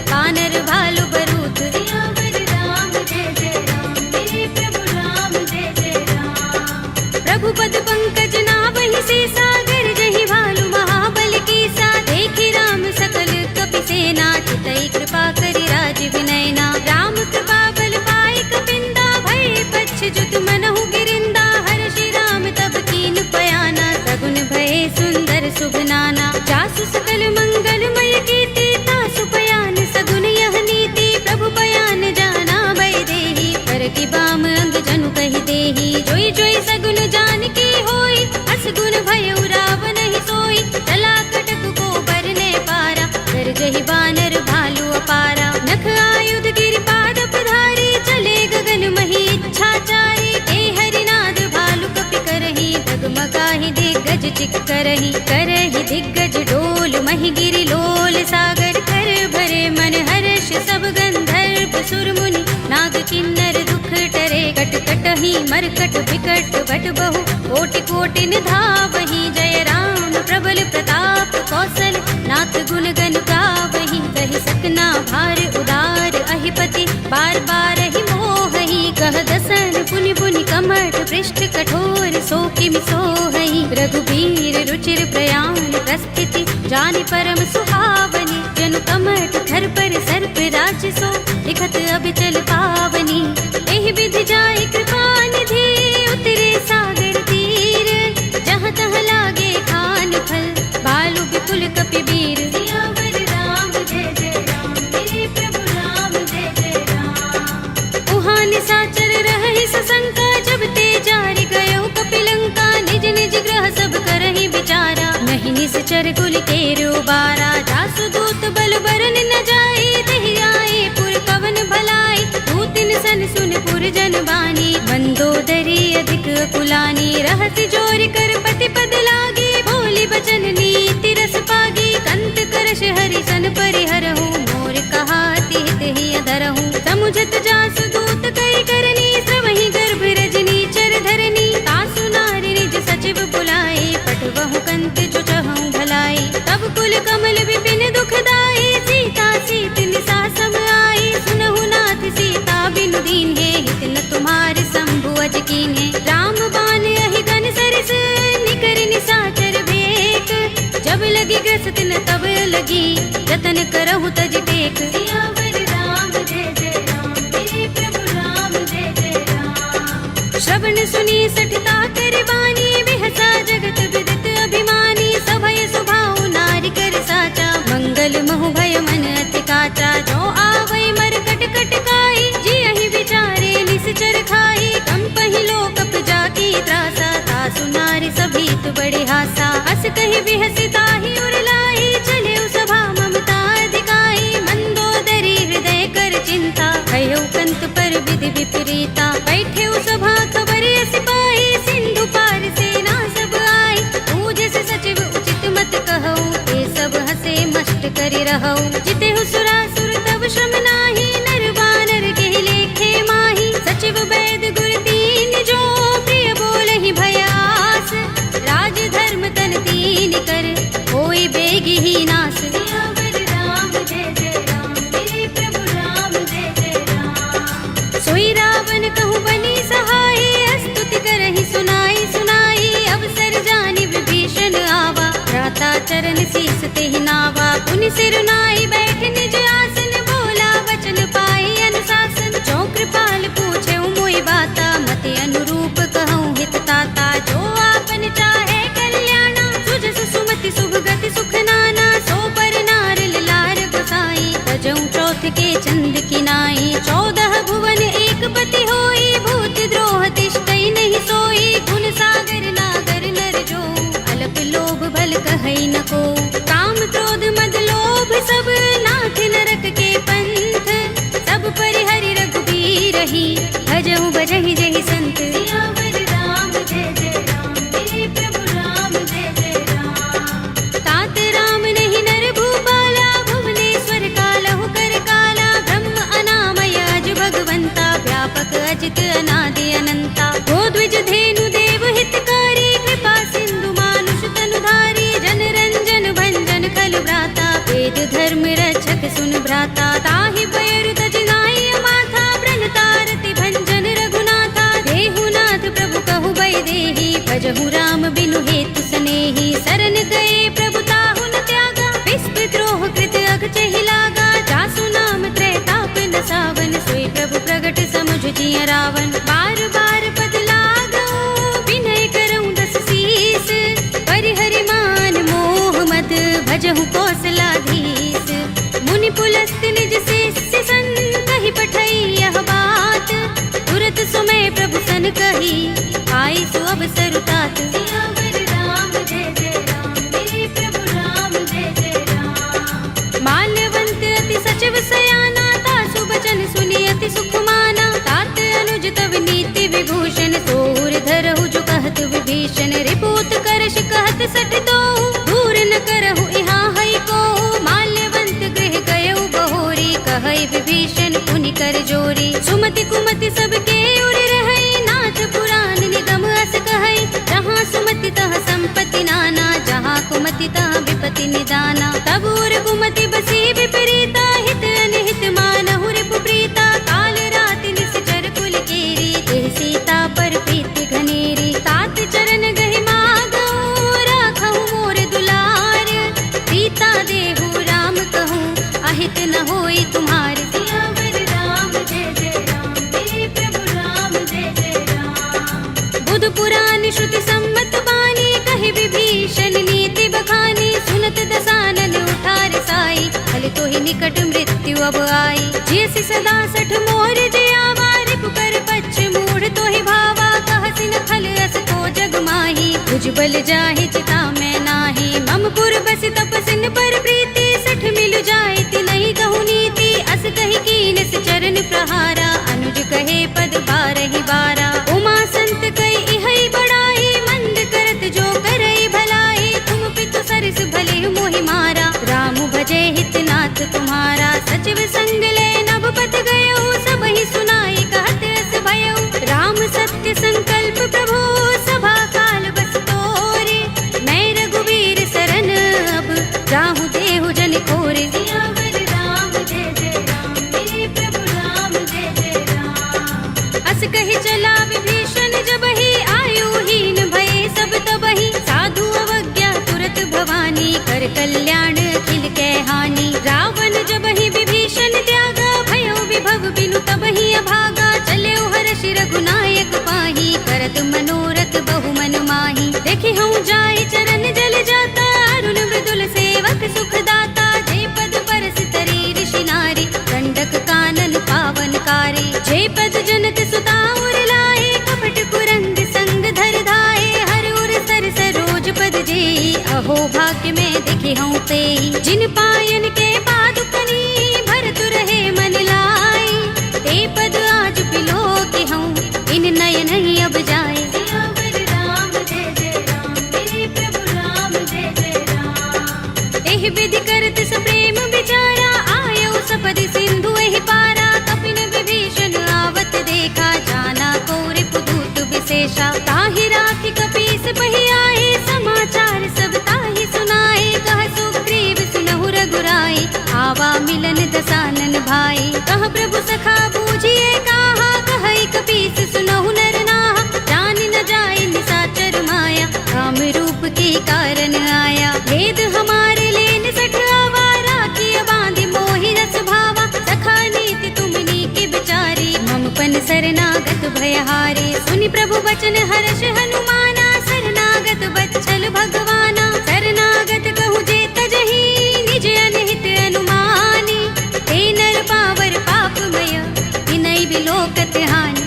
कानर भालु बरूथ। सियावर राम जय जय राम, मेरे प्रभु राम जय जय राम। प्रभु पद पंकज नावहि सीसा, गरजहि भालु महाबल कीसा। देखि राम सकल कपि सेना, चितई कृपा करि राज विनयना। राम कृपा बल पाई कपिंदा, भय पच्छ जुत मनहु गिरिंदा। हर्षि राम तब कीन पयाना, सगुन भये सुंदर शुभ नाना। जासु सकल मंगलमय कीर्ति, तासु पयान सगुन यह नीति। प्रभु पयान जाना भय देहि, पर की बाम अंग जनु कहि देहि। जोई जोई सगुन जानकी होई, असगुन भयउ रावण ही सोई। चला कटक को बरने पारा, गरजहि बानर भालु अपारा। नख आयुध गिरिपाद पधारी, चले गगन मही इच्छाचारी। ए हरिनाद भालु कपि करहि, डगमगाहि दिग्गज चिक करहि। करहि दिग्गज डोल, महि गिरि लोल सागर। कर भरे मन हर्ष सब गंधर्व सुर मुनि, नाग किन्नर दुख टरे। कट कटहि मरकट विकट बट बहु, कोटि कोटि निधावहि। जय राम प्रबल प्रताप कौशल, नाथ गुण गण गावहि। कहि सकना भार उदार अहिपति, बार बार ही मोहहि। कह दसन पुनि पुनि कमठ, पृष्ठ कठोर सो किमि सोहहि। रघुबीर रुचिर प्रयाण प्रस्थिति, जानि परम सुहावनी। जनु कमठ थर पर सर्प राज सो, दिखत अबिचल पावनी। एहि विधि जाय कृपा निधि, उतरे सागर तीर। जहाँ तहाँ लागे खान फल, भालु विपुल कपि वीर। सियावर राम जय जय राम, मेरे प्रभु राम जय जय राम। उहाँ निशाचर रहहि सशंका, जब ते जारि गयो कपि लंका। निज निज ग्रह सब करहि विचारा, नहीं निश्चर कुल केरु बारा। जासु दूत बल बरन न जाई, तेहि आए पुर कवन भलाई। दूतिन सन सुन पुर जन बानी, मंदोदरी अधिक कुलानी। रहसि जोर कर पति पद लागी, बोली बचन नीति रस पागी। कंत करश हरि सन परिहरहु, मोर कहा तिहित ही अधरहु। सम मुझत जासु दूत कई करनी, श्रवहि गर्भ रजनी चर धरनी। तासु नारी निज सचिव बुलाए, पठवहु कंत जो चहु भलाई। तब कुल कमल विपिन दुखदाई, सीता सीत निसा सम आई। सुनहु नाथ सीता बिनु दीन्हे, हित न तुम्हार शंभु अज कीन्हे। राम बाण अहि गन सरिस, निकर निसाचर भेक। जब लगी ग्रस्त न तब लगी, जतन करहु तज टेक। सियावर राम जय जय राम, मेरे प्रभु राम जय जय राम। श्रवण सुनी सठता कर बानी, बिहसा जगत विदित अभिमानी। सभय सुभाउ नारी कर साचा, मंगल महु भय मन अति काचा। जो आवै मरकट कट काई, जियहि विचारे निश्चर खाई। कंपहि लोकप जाकी त्रासा, तासु नारी सभीत बड़े हासा। हस कहि बिहसि ताहि उर लाई, चले सभा ममता अधिकाई। मंदोदरी हृदय कर चिंता, भयो कंत पर विधि विपरीता। बैठे सभा खबर यस पाई, सिंधु पार सेना सब आई। पूजस सचिव उचित मत कहऊ, ते सब हसे मष्ट करि रहऊ। जितेहु सुरासुर तब श्रम नाही, नर वानर केहि लेखे माही। सचिव वैद गुर तीन जो, प्रिय बोलहि भयास। राज धर्म तन तीन कर, होई बेगी ही नास। सियावर राम जय जय राम, मेरे प्रभु राम जय जय राम। सोई रावण कहु बनी सहाय, स्तुति करहि सुनाई सुनाई। अवसर जानि विभीषण आवा, भ्राता चरण शीस तेहि नावा। पुनि सिर नाई बैठ निज आसन, बोला वचन पाई अनुशासन। जो कृपाल पूछे मोहि बाता, मति अनुरूप कहूँ हित ताता। जो आपन चाहे कल्याणा, सुजस सुमति शुभ गति सुख नाना। सो पर नार लार गोसाई, तजऊ चौथ के चंद की नाई। 14 भुवन एक पति होई, भूत द्रोह तिष्ठई नहीं सोई। गुण सागर नागर नर जो, अल्प लोभ भल कहई न को। काम क्रोध मद लोभ सब, नाथ नरक के पंथ। सब परिहरि रघुबीर ही, भजहु भजहि जहि संत। सियावर राम जय जय राम, मेरे प्रभु राम जय जय राम। तात राम नहीं नर भूपाला, भुवनेश्वर कालहु कर काला। ब्रह्म अनामय अज भगवंता, व्यापक अजित अनादि अनंता। गोद्विज धेनु देव हितकारी, कृपा सिंधु मानुष तनुधारी। जन रंजन भंजन खल भ्राता, वेद धर्म रक्षक सुन भ्राता। ताहि पैर तज नाई माथा, ब्रह्मतारति भंजन रघुनाथा। देहुनाथ प्रभु कहु बै देहि, भजहु राम बिनु हेतु सनेहि। शरण गए प्रभु ताहु न त्यागा, विस्तृत द्रोह कृत अघचहि लागा। जासु नाम त्रैताप न सावन, सोई प्रभु प्रगट समुझ जिय रावण। बार बार पद लागऊ, विनय करऊँ दस शीस। परिहरि मान मोह मद, भजहु कौशलाधीश। मुनि पुलस्त निज शिष्य सन, कहि पठई यह बात। तुरत सुमय प्रभु सन कही, आई सो अवसर तात। सियावर राम जय जय राम, मेरे प्रभु राम जय जय राम। माल्यवंत अति सचिव सयाना, तासु बचन सुनि अति सुख माना। तात अनुज तव नीति विभूषण, सोर धरहु जो कहत विभीषण। रिपुत करश कहत सठ दोहु, दूर न करहु यहाँ हई को। माल्यवंत गृह गयउ बहोरी, कहई विभीषण पुनि कर जोरी। सुमति कुमति सबके उर रहई, नाथ पुराण निगम अस कहई। जहाँ सुमति तहाँ संपत्ति नाना, जहाँ कुमति तहाँ विपत्ति निदाना। तब उर कुमति बसी विपरीता, हित अनहित मानहु रिपु प्रीता। काल राति निश्चर कुल केरी, देह सीता पर प्रीति घनेरी। तात चरण गहि मागऊ, राखहु मोर दुलार। सीता देहु राम कहूँ, अहित न होई तुम्हार। सियावर राम जय जय राम, मेरे प्रभु राम जय जय राम। बुध पुराण श्रुति सम्मत बानी, कहि विभीषण नीति बखानी। सुनत दसानन उठार साई, फल तो ही निकट मृत्यु अब आई। जैसी सदा सठ मोर जयावा, रिपु कर पच्छ मूढ़ तो ही भावा। कहसिन खल अस को जग माही, भुज बल जाहि चिता में नाही। मम पुर बस तपसिन पर प्रीति, सठ मिलु जाइत नहीं कहु नीति। अस कहि कीन से चरण प्रहारा, अनुज कहे पद बारहि बारा। उमा संत कई इहै बड़ाई, मंद करत जो करई भलाई। तुम पितु सरस भले मोहि मारा, राम भजे हित नाथ तुम्हारा। सचिव संग ले नभ पत गयो, सब कही चला विभीषण जबहि आयुहीन भये सब तबहि साधु अवज्ञा तुरत भवानी कर कल्याण अखिल कै हानि रावण जबहि विभीषण त्यागा भयो विभव बिनु तबहि अभागा चले हर्षि रघुनायक पाही करत मनोरथ बहु मन माही देखि हूँ जाय चरण जल जाता अरुण मृदुल सेवक सुख दाता जे पद परस तरी ऋषि नारी गंडक कानन पावन कारी जे पद जनक सुता उर लाए कपट कुरंग संग धर धाए हर उर सर सरोज पद जेई अहो भाग्य में देखे हूँ ते जिन पायन के पादुकनी भरत रहे मन लाई ते पद आज पिलो के हूँ इन नयन ही अब जाए एहि विधि करत सप्रेम विचारा आयो सपदि सिंधु एहि पारा कपिन विभीषण आवत देखा जाना कौरि पुदूत विशेषा ताहि राखि कपीस पहि आए समाचार सब ताहि सुनाए कह सुग्रीव सुनहु रघुराई आवा मिलन दसानन भाई कह प्रभु सखा बूझिए काहा कहई कपीस सुनहु नर नाहा जान न जाए निसाचर माया काम रूप के कारण आया भेद हमारे लेन सठ आवारा किया बांधि मोहि रस भावा सखा नीति तुमनी के बिचारी ममपन शरणागत भयहारी सुनि प्रभु वचन हर्ष हनुमाना शरणागत बच्चल भगवाना शरणागत कहु जे तजहि निज अनहित अनुमानी ते नर पावर पापमय विनय बिलोकत हानि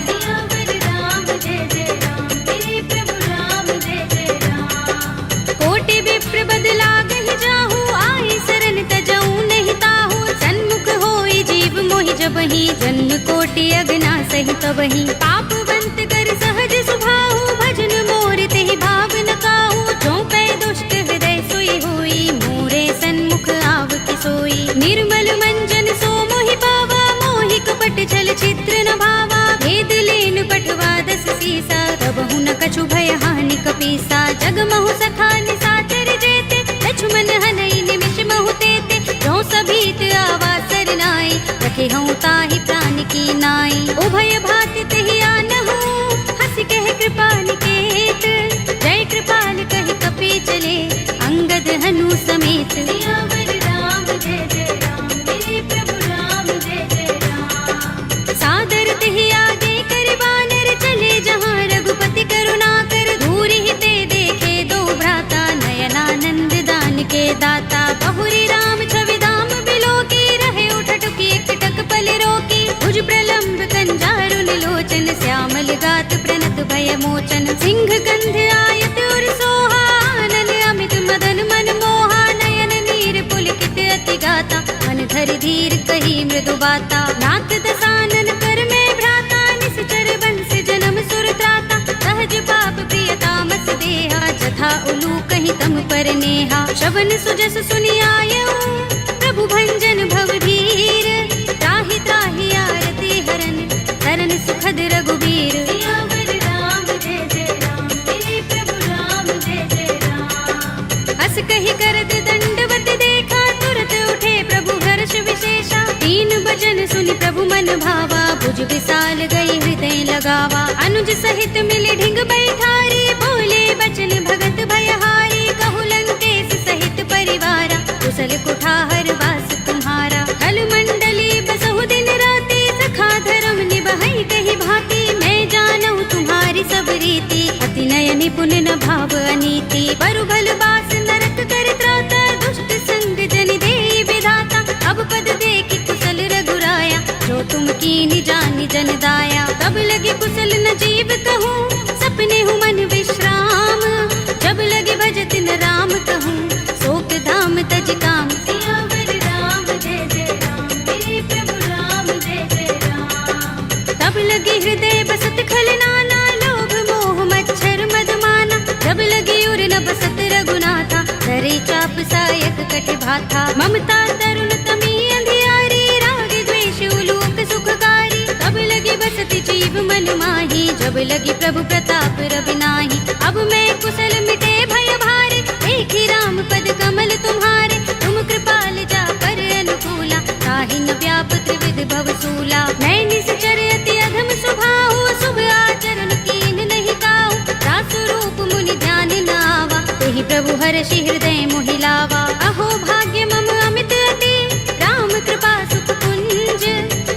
कोटि विप्र बदला गहि जाहू आई शरण तजऊ नहीं ताहू सन्मुख होई जीव मोहि जबहि जन्म कोटि अगना सहि तबहि पापवंत कर सहज सुभाहु भजन मोर तेहि भाव न काहू जो कै दुष्ट हृदय सोई होई मोरे सन्मुख आव कि सोई निर्मल मंजन सो मोहि पावा मोहि कपट छल चित्र न भावा भेद लेन पठवा दस सीसा तबहु न कछु भय हानि कपीसा जग महु सखा निसाचर जेते लक्ष्मण हनई निमिष महु तेते जो सभीत आवा सरनाई रखे हूँ ताहि प्राण की नाई उभय भाति तेहि आनहु हंस कह कृपाल केत जय कृपाल कह कपी चले अंगद हनु समेत सियावर राम जय जय राम मेरे प्रभु राम जय जय राम सादर तेहि आगे कर बानर चले जहाँ रघुपति करुणा कर दूर ही ते देखे दो भ्राता नयनानंद दान के दाता बहुरी राम छवि धाम बिलो की रहे उठटुकी एकटक पल रोकी भुज प्रलंब कंजारु निलोचन श्यामल गात प्रणत भय मोचन सिंह कंध आयत उर सोहा आनन अमित मदन मन मोहा नयन नीर पुलकित अति गाता मन धर धीर कही मृदु बाता नाथ दसानन कर में भ्राता निश्चर बंस जन्म सुर त्राता सहज पाप प्रियतामस देहा जथा उलू कहीं तम पर नेहा श्रवण सुजस सुनि आयऊ प्रभु भंजन भव धीर त्राहि त्राहि आरती हरन हरन सुखद रघुबीर सियावर राम जय जय राम मेरे प्रभु राम जय जय राम हस कही करत दंडवत देखा तुरत उठे प्रभु हर्ष विशेषा तीन भजन सुनि प्रभु मन भावा भुज विशाल गई हृदय लगावा अनुज सहित मिले ढिंग बैठारी बोले बचन भगत भयहारी कहु लंकेश सहित परिवारा कुशल कुठार वास तुम्हारा कल मंडली बसहु दिन राति सखा धर्म निबहई कही भांति मैं जानऊ तुम्हारी सब रीति अति नय निपुण न भाव अनीति बरु भल बास नरक कर त्राता दुष्ट संग जन देई विधाता अब पद देखि कुशल रघुराया जो तुम कीनि जानि जन दाया तब लगे कुशल न जीव कहूँ सपने हूँ मन विश्राम जब लगे भजत न राम कहूँ शोक धाम तज काम सियावर राम जय जय राम मेरे प्रभु राम जय जय राम तब लगे हृदय बसत खल नाना लोभ मोह मच्छर मदमाना जब लगे उर न बसत रघुनाथा धरे चाप सायक कट भाथा ममता तरुण तमी अंधियारी राग द्वेष उलूक सुखकारी तब लगे बसत जीव मन माही जब लगे प्रभु प्रताप रवि नाही अब मैं कुशल मिटे भय भारे देखी राम पद कमल तुम्हारे तुम कृपाल जा पर अनुकूला ताहि न व्याप त्रिविध भव सूला मैं निश्चर अति अधम स्वभाव शुभ हर्षि हृदय मोहि लावा। अहो भाग्य मम अमित अति, राम कृपा सुख कुंज।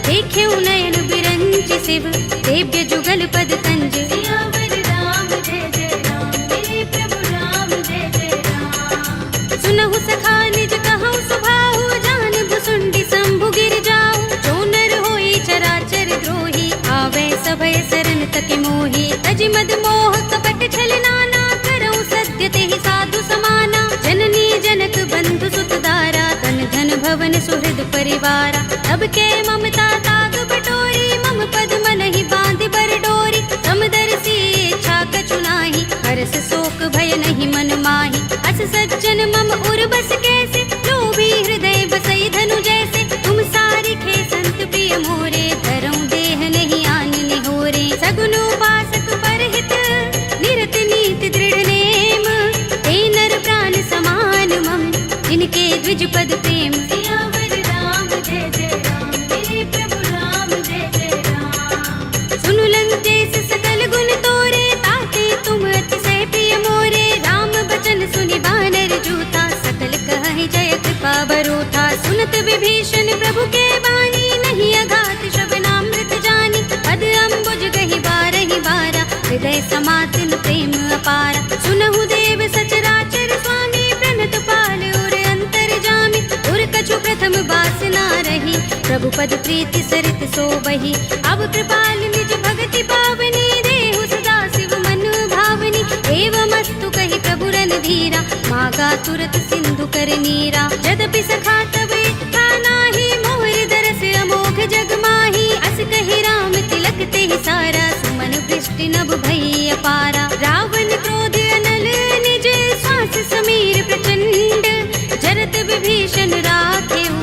देख्यउ नयन बिरंचि शिव, देव्य जुगल पद तंज। सियावर राम जय जय राम, मेरे प्रभु राम जय जय राम। सुनहु सखा निज कहउँ सुभाहु, जान भुसुंडी शंभु गिर जाऊ। जो नर होई चराचर द्रोही, आवे सभय शरण तके मोहि। तज मद मोह कपट छल नाना, करऊँ सत्य तेहि साधु समाना। जननी जनक बंधु सुत दारा, तन धन भवन सुहृद परिवारा। तब के ममता ताग बटोरी, मम पद मनहि बांधि बर डोरी। समदर्शी इच्छा कछु नाहि, हरस शोक भय नहीं मन माहि। अस सज्जन मम उर बस कैसे, लोभी हृदय बसई धनु जैसे। तुम सारिखे संत प्रिय मोरे, धरऊँ देह नहीं आन निहोरे। सगुन उपासक परहित, निरत नीति दृढ़ नेम। ते नर प्राण समान मम, जिनके द्विज पद प्रेम। सियावर राम जय जय राम, मेरे प्रभु राम जय जय राम। सुनु लंकेश सकल गुण तोरे, ताते तुम अतिशय प्रिय मोरे। राम बचन सुनि बानर जूथा, सकल कहहि जय कृपा बरूथा। सुनत विभीषण प्रभु के बानी, नहीं अघात श्रवणामृत जानी। पद अम्बुज गहि बारहि बारा, हृदय समातिन प्रेम अपारा। सुनहु देव सचराचर स्वामी, प्रणत पाल उर अंतर जामी। उर कछु प्रथम बासना रही, प्रभु पद प्रीति सरित सोबहि। अब कृपाल निज भगति पावनी, देहु सदा शिव मन भावनी। एवमस्तु कहि प्रभु रणधीरा, मागा तुरत सिंधु कर नीरा। यद्यपि सखा तब इच्छा नाहि, मोर दरस अमोघ जग माहि। अस कहि राम तिलक तेहि सारा, सुमन वृष्टि नभ भई अपारा। रावण क्रोध अनल निज, श्वास समीर प्रचंड। जरत विभीषण राखेउ,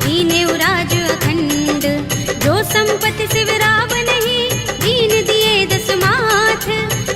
कीनेउ राज अखंड। जो संपत्ति शिव रावण ही, दीन दिए दस माथ।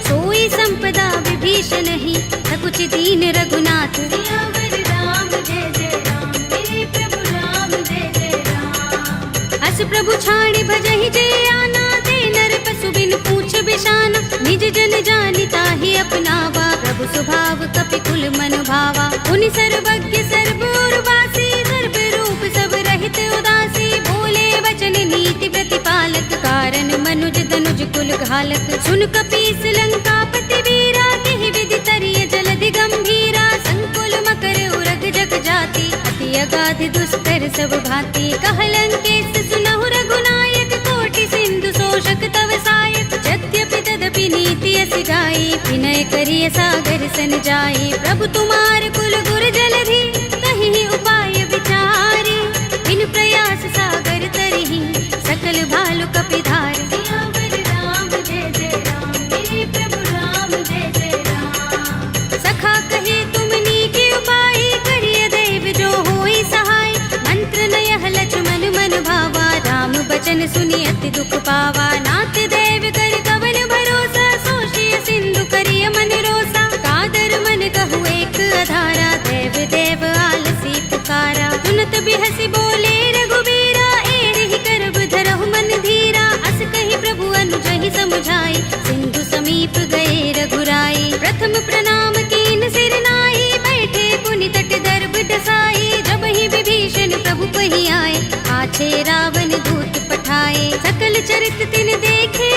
सोई संपदा विभीषण ही, सकुच दीन रघुनाथ। सियावर राम जय जय राम, मेरे प्रभु राम जय जय राम। अस प्रभु छाड़ी भजहि जय आना, ते नर पशु बिन पूछ बिशाना। निज जन जानि ताहि अपनावा, प्रभु स्वभाव कपि कुल मन भावा। पुनि सर्वज्ञ सर्व उर्वासी, सर्व रूप सब रहित उदासी। बोले वचन नीति प्रतिपालक, कारण मनुज तनुज कुल घालक। सुन कपीस लंकापति वीरा, केहि विधि तरिय जलधि गंभीरा। संकुल मकर उरग जग जाति, अति अगाध दुस्तर सब भांति। कह लंकेश सुनहु रघुनायक, कोटि सिंधु शोषक तव सायक। यद्यपि तदपि नीति अस गाई, विनय करिय सागर सन जाई। प्रभु तुम्हार कुल गुर जलधि, कहीं उपाय विचारी। बिन प्रयास सागर तरहि, सकल भालु कपिधार। सियावर राम जय जय राम, मेरे प्रभु राम जय जय राम। सखा कहे तुम नीके उपाय, करिय दैव जो होई सहाय। मंत्र नयह लक्ष्मण मन भावा, राम बचन सुनि अति दुख पावा। नाथ दैव कर कवन भरोसा, सोषिय सिंधु करिय मन रोसा। कादर मन कहु एक अधारा, देव देव आलसी पुकारा। सुनत बिहसि बोले रघुबीरा, एहि करब धरहु मन धीरा। अस कहि प्रभु अनुजहि समुझाई, सिंधु समीप गए रघुराई। प्रथम प्रणाम कीन सिर नाई, बैठे पुनि तट दर्भ डसाई। जब ही विभीषण प्रभु पहि आए, पाछे रावण दूत पठाए। सकल चरित तिन देखे,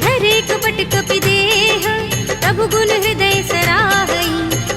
धरे कपट कपि देह। प्रभु गुण हृदय सराहई,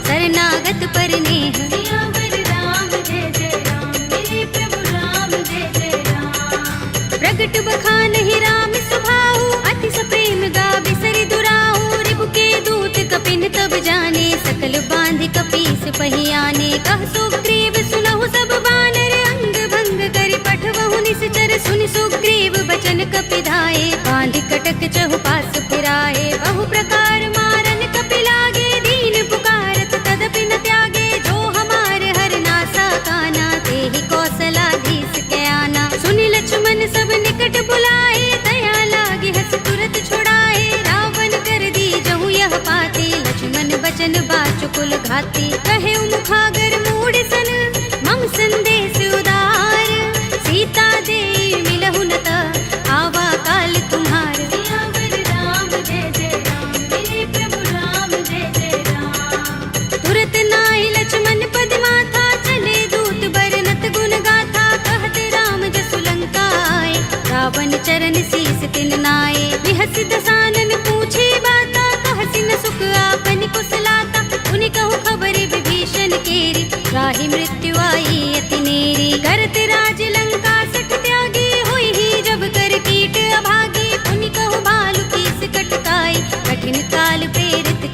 शरणागत पर नेह। सियावर राम जय जय राम, मेरे प्रभु राम जय जय राम। प्रगट बखानहि राम सुभाऊ, अति सप्रेम गावे सरि दुराऊ। रिपु के दूत कपिन तब जाने, सकल बांधि कपीस पहि आने। कह सुग्रीव सुनहु सब बानर, अंग भंग करि पठवहु निश्चर। सुनि सुग्रीव बचन कपिधाए, बांधि कटक चहुपास फिराए। बहु प्रकार मारन कपि लागे, दीन पुकारत तदपि न त्यागे। जो हमार हर नासा काना, तेहि कौशलाधीश के आना। सुनि लक्ष्मण सब निकट बुलाए, दया लागे हस तुरत छुड़ाए। रावण कर दी जहु यह पाती, लक्ष्मण बचन बाचुकुल घाती। कहे मुखागर मूढ़ सन, मम संदेश उदार। सीता दे मिलहु न त, आवा काल तुम्हार। सियावर राम जय जय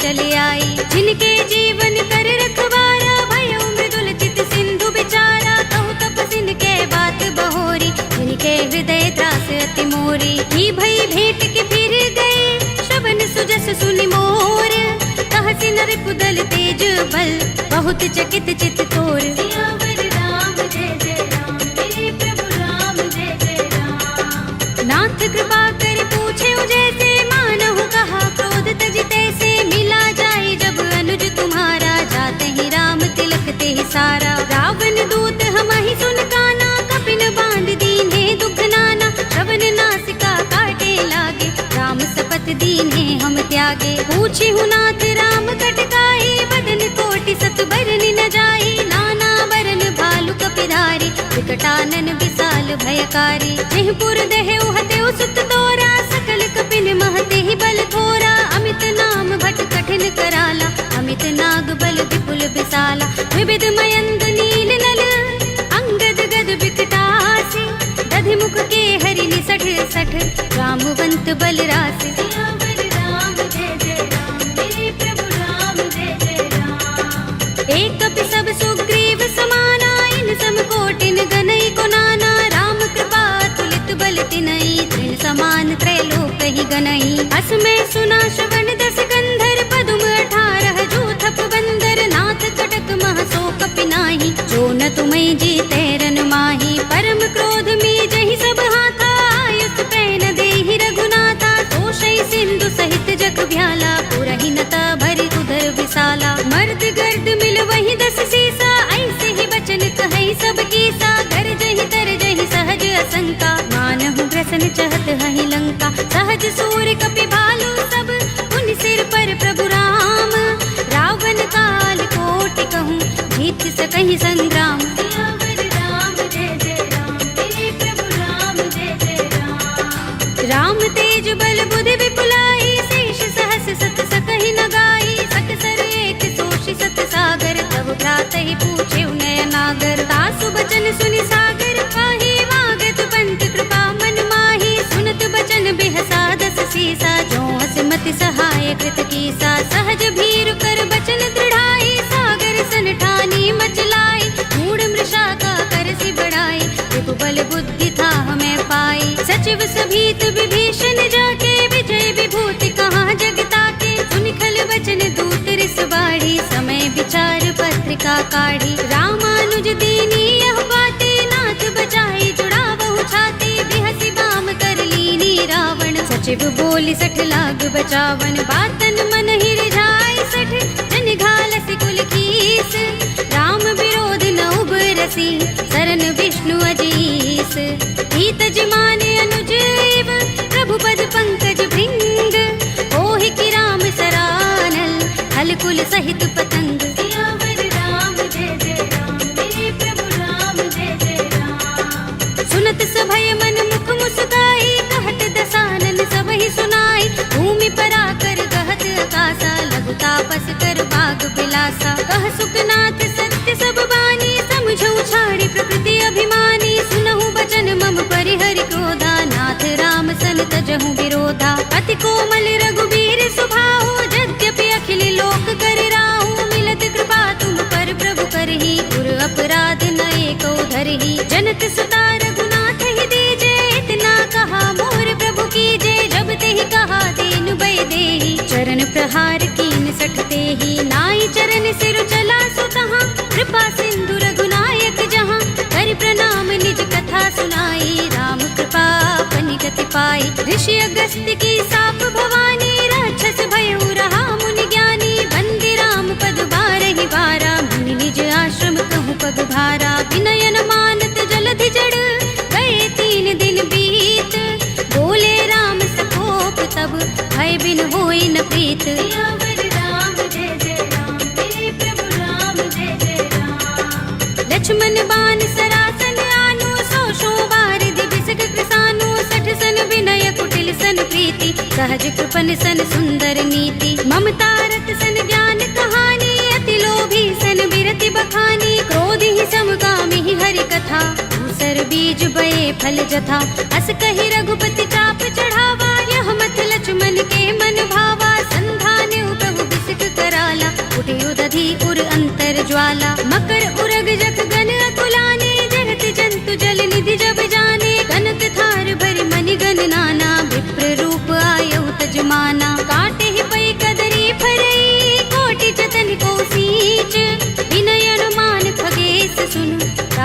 चले आई। जिनके जीवन कर रखवारा, भयो मृदुल चित सिंधु बिचारा। कहु तपसिन के बात बहोरी, जिनके हृदय त्रास अति मोरी। की भई भेंट के फिर गए, श्रवण सुजस सुनि मोर। कहसि नर कुदल तेज बल, बहुत चकित चित तोर। सियावर राम जय जय राम, मेरे प्रभु राम जय जय राम। नाथ कृपा कर पूछे जैसे, मानहु कहा क्रोध तज तैसे। मिला जाए जब अनुज तुम्हारा, जाते ही राम तिलक ते सारा। रावण दूत हमहि सुन काना, कपिन बांध दीन्हे दुख नाना। श्रवण नासिका काटे लागे, राम सपत दीन्हे हम त्यागे। पूछी हूँ नाथ राम कटकाई, बदन कोटि सत बरन न जाई। नाना बरन भालु कपिधारी, विकटानन विशाल भयकारी। जेहपुर दहे उहते सुत तोरा, सकल कपिन महते ही बल थोरा। अमित नाम भट कठिन कराला, अमित नाग बल विपुल विशाला। विविध मयंग नील नल, अंगद गद विकटासी। दधि मुख के हरि निसठ सठ, रामवंत बल रासि। सियावर राम जय जय राम, मेरे प्रभु राम जय जय राम। एक कपि सब सुग्रीव समाना, इन सम कोटिन गनई को नाना। राम कृपा तुलित बल तिनई, तृण समान त्रैलोक ही गनई। अस में सुना श्रवण दस गंधर, पदुम 18 जूथप बंदर। नाथ कटक मह सो कपि नाही, जो न तुम्हें जीते रन माही। परम क्रोध में जहि सब हाथा, आयुष पैन देहि रघुनाथा। तोषई सिंधु सहित जग भ्याला, पुरहि नता भरि उदर विशाला। मर्द गर्द मिल वही 10 सीसा, ऐसे ही बचन कहई सब कीसा। गरजहि तरजहि सहज असंका, मानहु ग्रसन चहत हहि लंका। सहज सूर्य कपि भालु सब, उन सिर पर प्रभु राम। रावण काल कोटि कहूँ, जीत सकहि संग्राम। सियावर राम जय जय राम, मेरे प्रभु राम जय जय राम। राम तेज बल बुद्धि विपुलाई, शेष सहस सत सकहि न गाई। सकसर एक सोषि सत सागर, तब भ्रातहि पूछे नयनागर। तासु बचन सुनि सागर पाहि, वागत पंत कृपा मन माहि। सुनत बचन बिहसा 10 सीसा, जो हस मति सहाय कृत कीसा। सहज भीरु कर बचन दृढ़ाई, सागर सन ठानी मचलाई। मूढ़ मृषा का करसि बढ़ाई, विपुबल बुद्धि था हमें पाई। सचिव सभीत विभीषण जाके, विजय विभूति कहाँ जगता के। सुनि खल वचन दूत रिस बाढ़ी, समय विचार पत्रिका काढ़ी। रामानुज दीनी यह बाते, नाथ बचाई जुड़ावहु छाती। बिहसि बाम कर लीनी रावण, सचिव बोली 60 लाग बचावन। बातन मन ही रिझाई 60, जन घालसि कुल कीस। राम विरोध न उबरसी, सरन विष्णु अजीस। हित जिमाने अनुजीव, प्रभु पद पंकज भृंग। ओहि की राम सरानल, हल कुल सहित पतंग। सियावर राम जय जय राम, मेरे प्रभु राम जय जय राम। सुनत सभय मन मुख मुस्काई, कहत दसानन सबहि सुनाई। भूमि परा कर गहत आकाशा, लघु तापस कर बाग बिलासा। कह सुखनाथ सत्य सब बानी, समझौ छाड़ी प्रकृति अभिमानी। सुनहु बचन मम परिहरि क्रोधा, नाथ राम सन तजहु विरोधा। अति कोमल रघुबीर सुभाहु, यद्यपि अखिल लोक कर राहु। मिलत कृपा तुम पर प्रभु करही, गुर अपराध न एको धरही। जनत सुता रघुनाथ ही दीजे, इतना कहा मोर प्रभु कीजे। जब तेहि कहा दीन भय देहि, चरण प्रहार कीन 60 तेहि। नाई चरण सिर चला सुतहाँ, कृपा सिंधु रघुनायक जहाँ। कर प्रणाम निज कथा सुनाई, राम कृपा अपनि गति पाई। ऋषि अगस्त्य की साप भवानी, राक्षस भयउ रहा मुनि ज्ञानी। बंदी राम पद बारहि बारा, मुनि निज आश्रम कहूँ पग भारा। विनयन मानत जलधि जड़, गए 3 दिन बीत। बोले राम सकोप तब, भय बिन होई न प्रीत। सियावर राम जय जय राम, मेरे प्रभु राम जय जय राम। लक्ष्मण बान सरासन आनो, 100 बारिधि बिसक कृसानो। 60 सन विनय कुटिल सन प्रीति, सहज कृपन सन सुंदर नीति। ममता रत सन ज्ञान कहानी, अति लोभी सन बिरति बखानी। क्रोध ही समगामी ही हरि कथा, दूसर बीज बये फल जथा। अस कहि रघुपति चाप चढ़ावा, यह मत लक्ष्मण के मन भावा। संधान प्रभु बिसक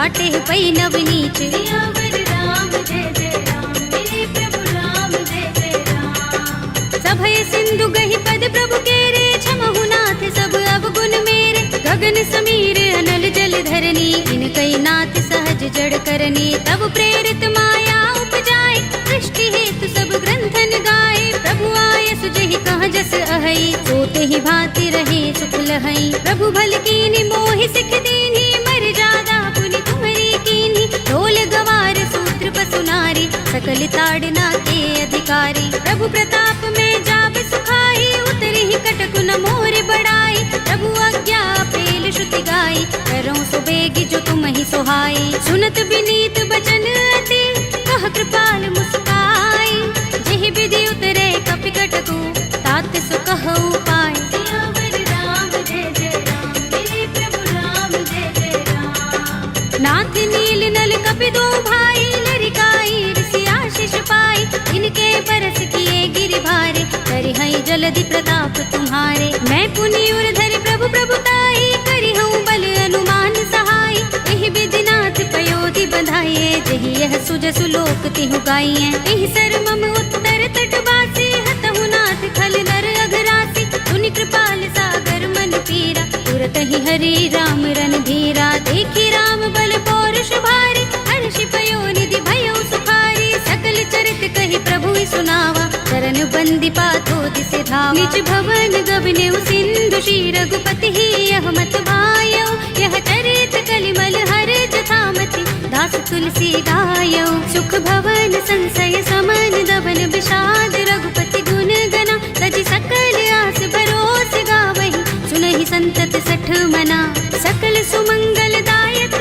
काटे पई नवनीच। सियावर राम जय जय राम, मेरे प्रभु राम जय जय राम। सभय सिंधु गहि पद प्रभु केरे, छमहु नाथ सब अवगुण मेरे। गगन समीर अनल जल धरनी, इनकई नाथ सहज जड़ करनी। तब प्रेरित माया उपजाए, सृष्टि हेतु सब ग्रंथन गाए। प्रभु आय सुजहि कहाँ जस अहै, सोते ही भांति रहे सुख लहै। प्रभु भल कीन्ही मोहि सिख दीन्ही, मर जादा पुनि तुम्हरी कीन्ही। ढोल गवार सूत्र पसु नारी, सकल ताड़ना के अधिकारी। प्रभु प्रताप में जाब सुखाई, उतरी ही कटक न मोर बड़ाई। प्रभु आज्ञा पेल श्रुति गाई, करो सो बेगी जो तुम ही सोहाई। सुनत विनीत बचन अति, कह कृपाल मुस्काई। जेहि विधि उतरे कपि कटकु, तात सो कहु पाय। सियावर राम जय जय राम, मेरे प्रभु राम जय जय राम। नाथ नील नल कपि दो भाई, लरिकाई ऋषि आशीष पाई। इनके बरस किए गिरि भारे, करिहई जलधि प्रताप तुम्हारे। मैं पुनि उर धरि प्रभु प्रभुताई, करिहऊँ बल अनुमान सहाय। एहि विधि नाथ पयोधि बधाइए, जहि यह सुजसु लोक तिहु गाइए। एहि सर मम उत्तर तट बासी, हतहु नाथ खल नर अघरासी। सुनि कृपाल सागर मन पीरा, तुरत ही हरि राम रणधीरा। देखी राम बल पौरुष भारी, हर्षि पयो निधि भयो सुखारी। सकल चरित कहि प्रभु सुनावा, चरण बंदी पाथो दिसे धावा। निज भवन गबनेउ सिंधु श्री रघुपति ही, यह मत भायो। यह चरित कलिमल हर जथामति, दास तुलसी गायो। सुख भवन संशय समन, दबन विषाद रघुपति गुण गना। तजि सकल आस भरोस गावहि, सुनहि संतत सठ मना। सकल सुमंगल दायक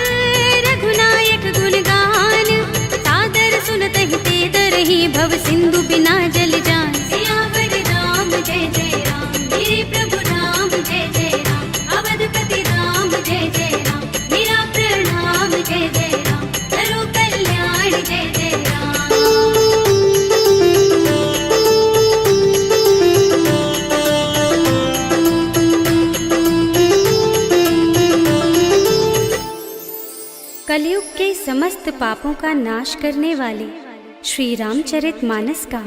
रघुनायक गुण गान, सादर सुनतहि ते तरहि, भव सिंधु बिना जल जान। सियावर राम जय जय राम, मेरे प्रभु राम जय जय राम। अवधपति राम जय जय राम, मेरा प्रणाम जय जय राम। करो कल्याण जय जय राम। कलयुग के समस्त पापों का नाश करने वाले श्री रामचरितमानस का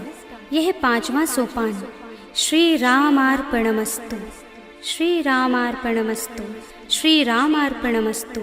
यह 5वां सोपान श्री रामार्पणमस्तु, श्री रामार्पणमस्तु, श्री रामार्पणमस्तु।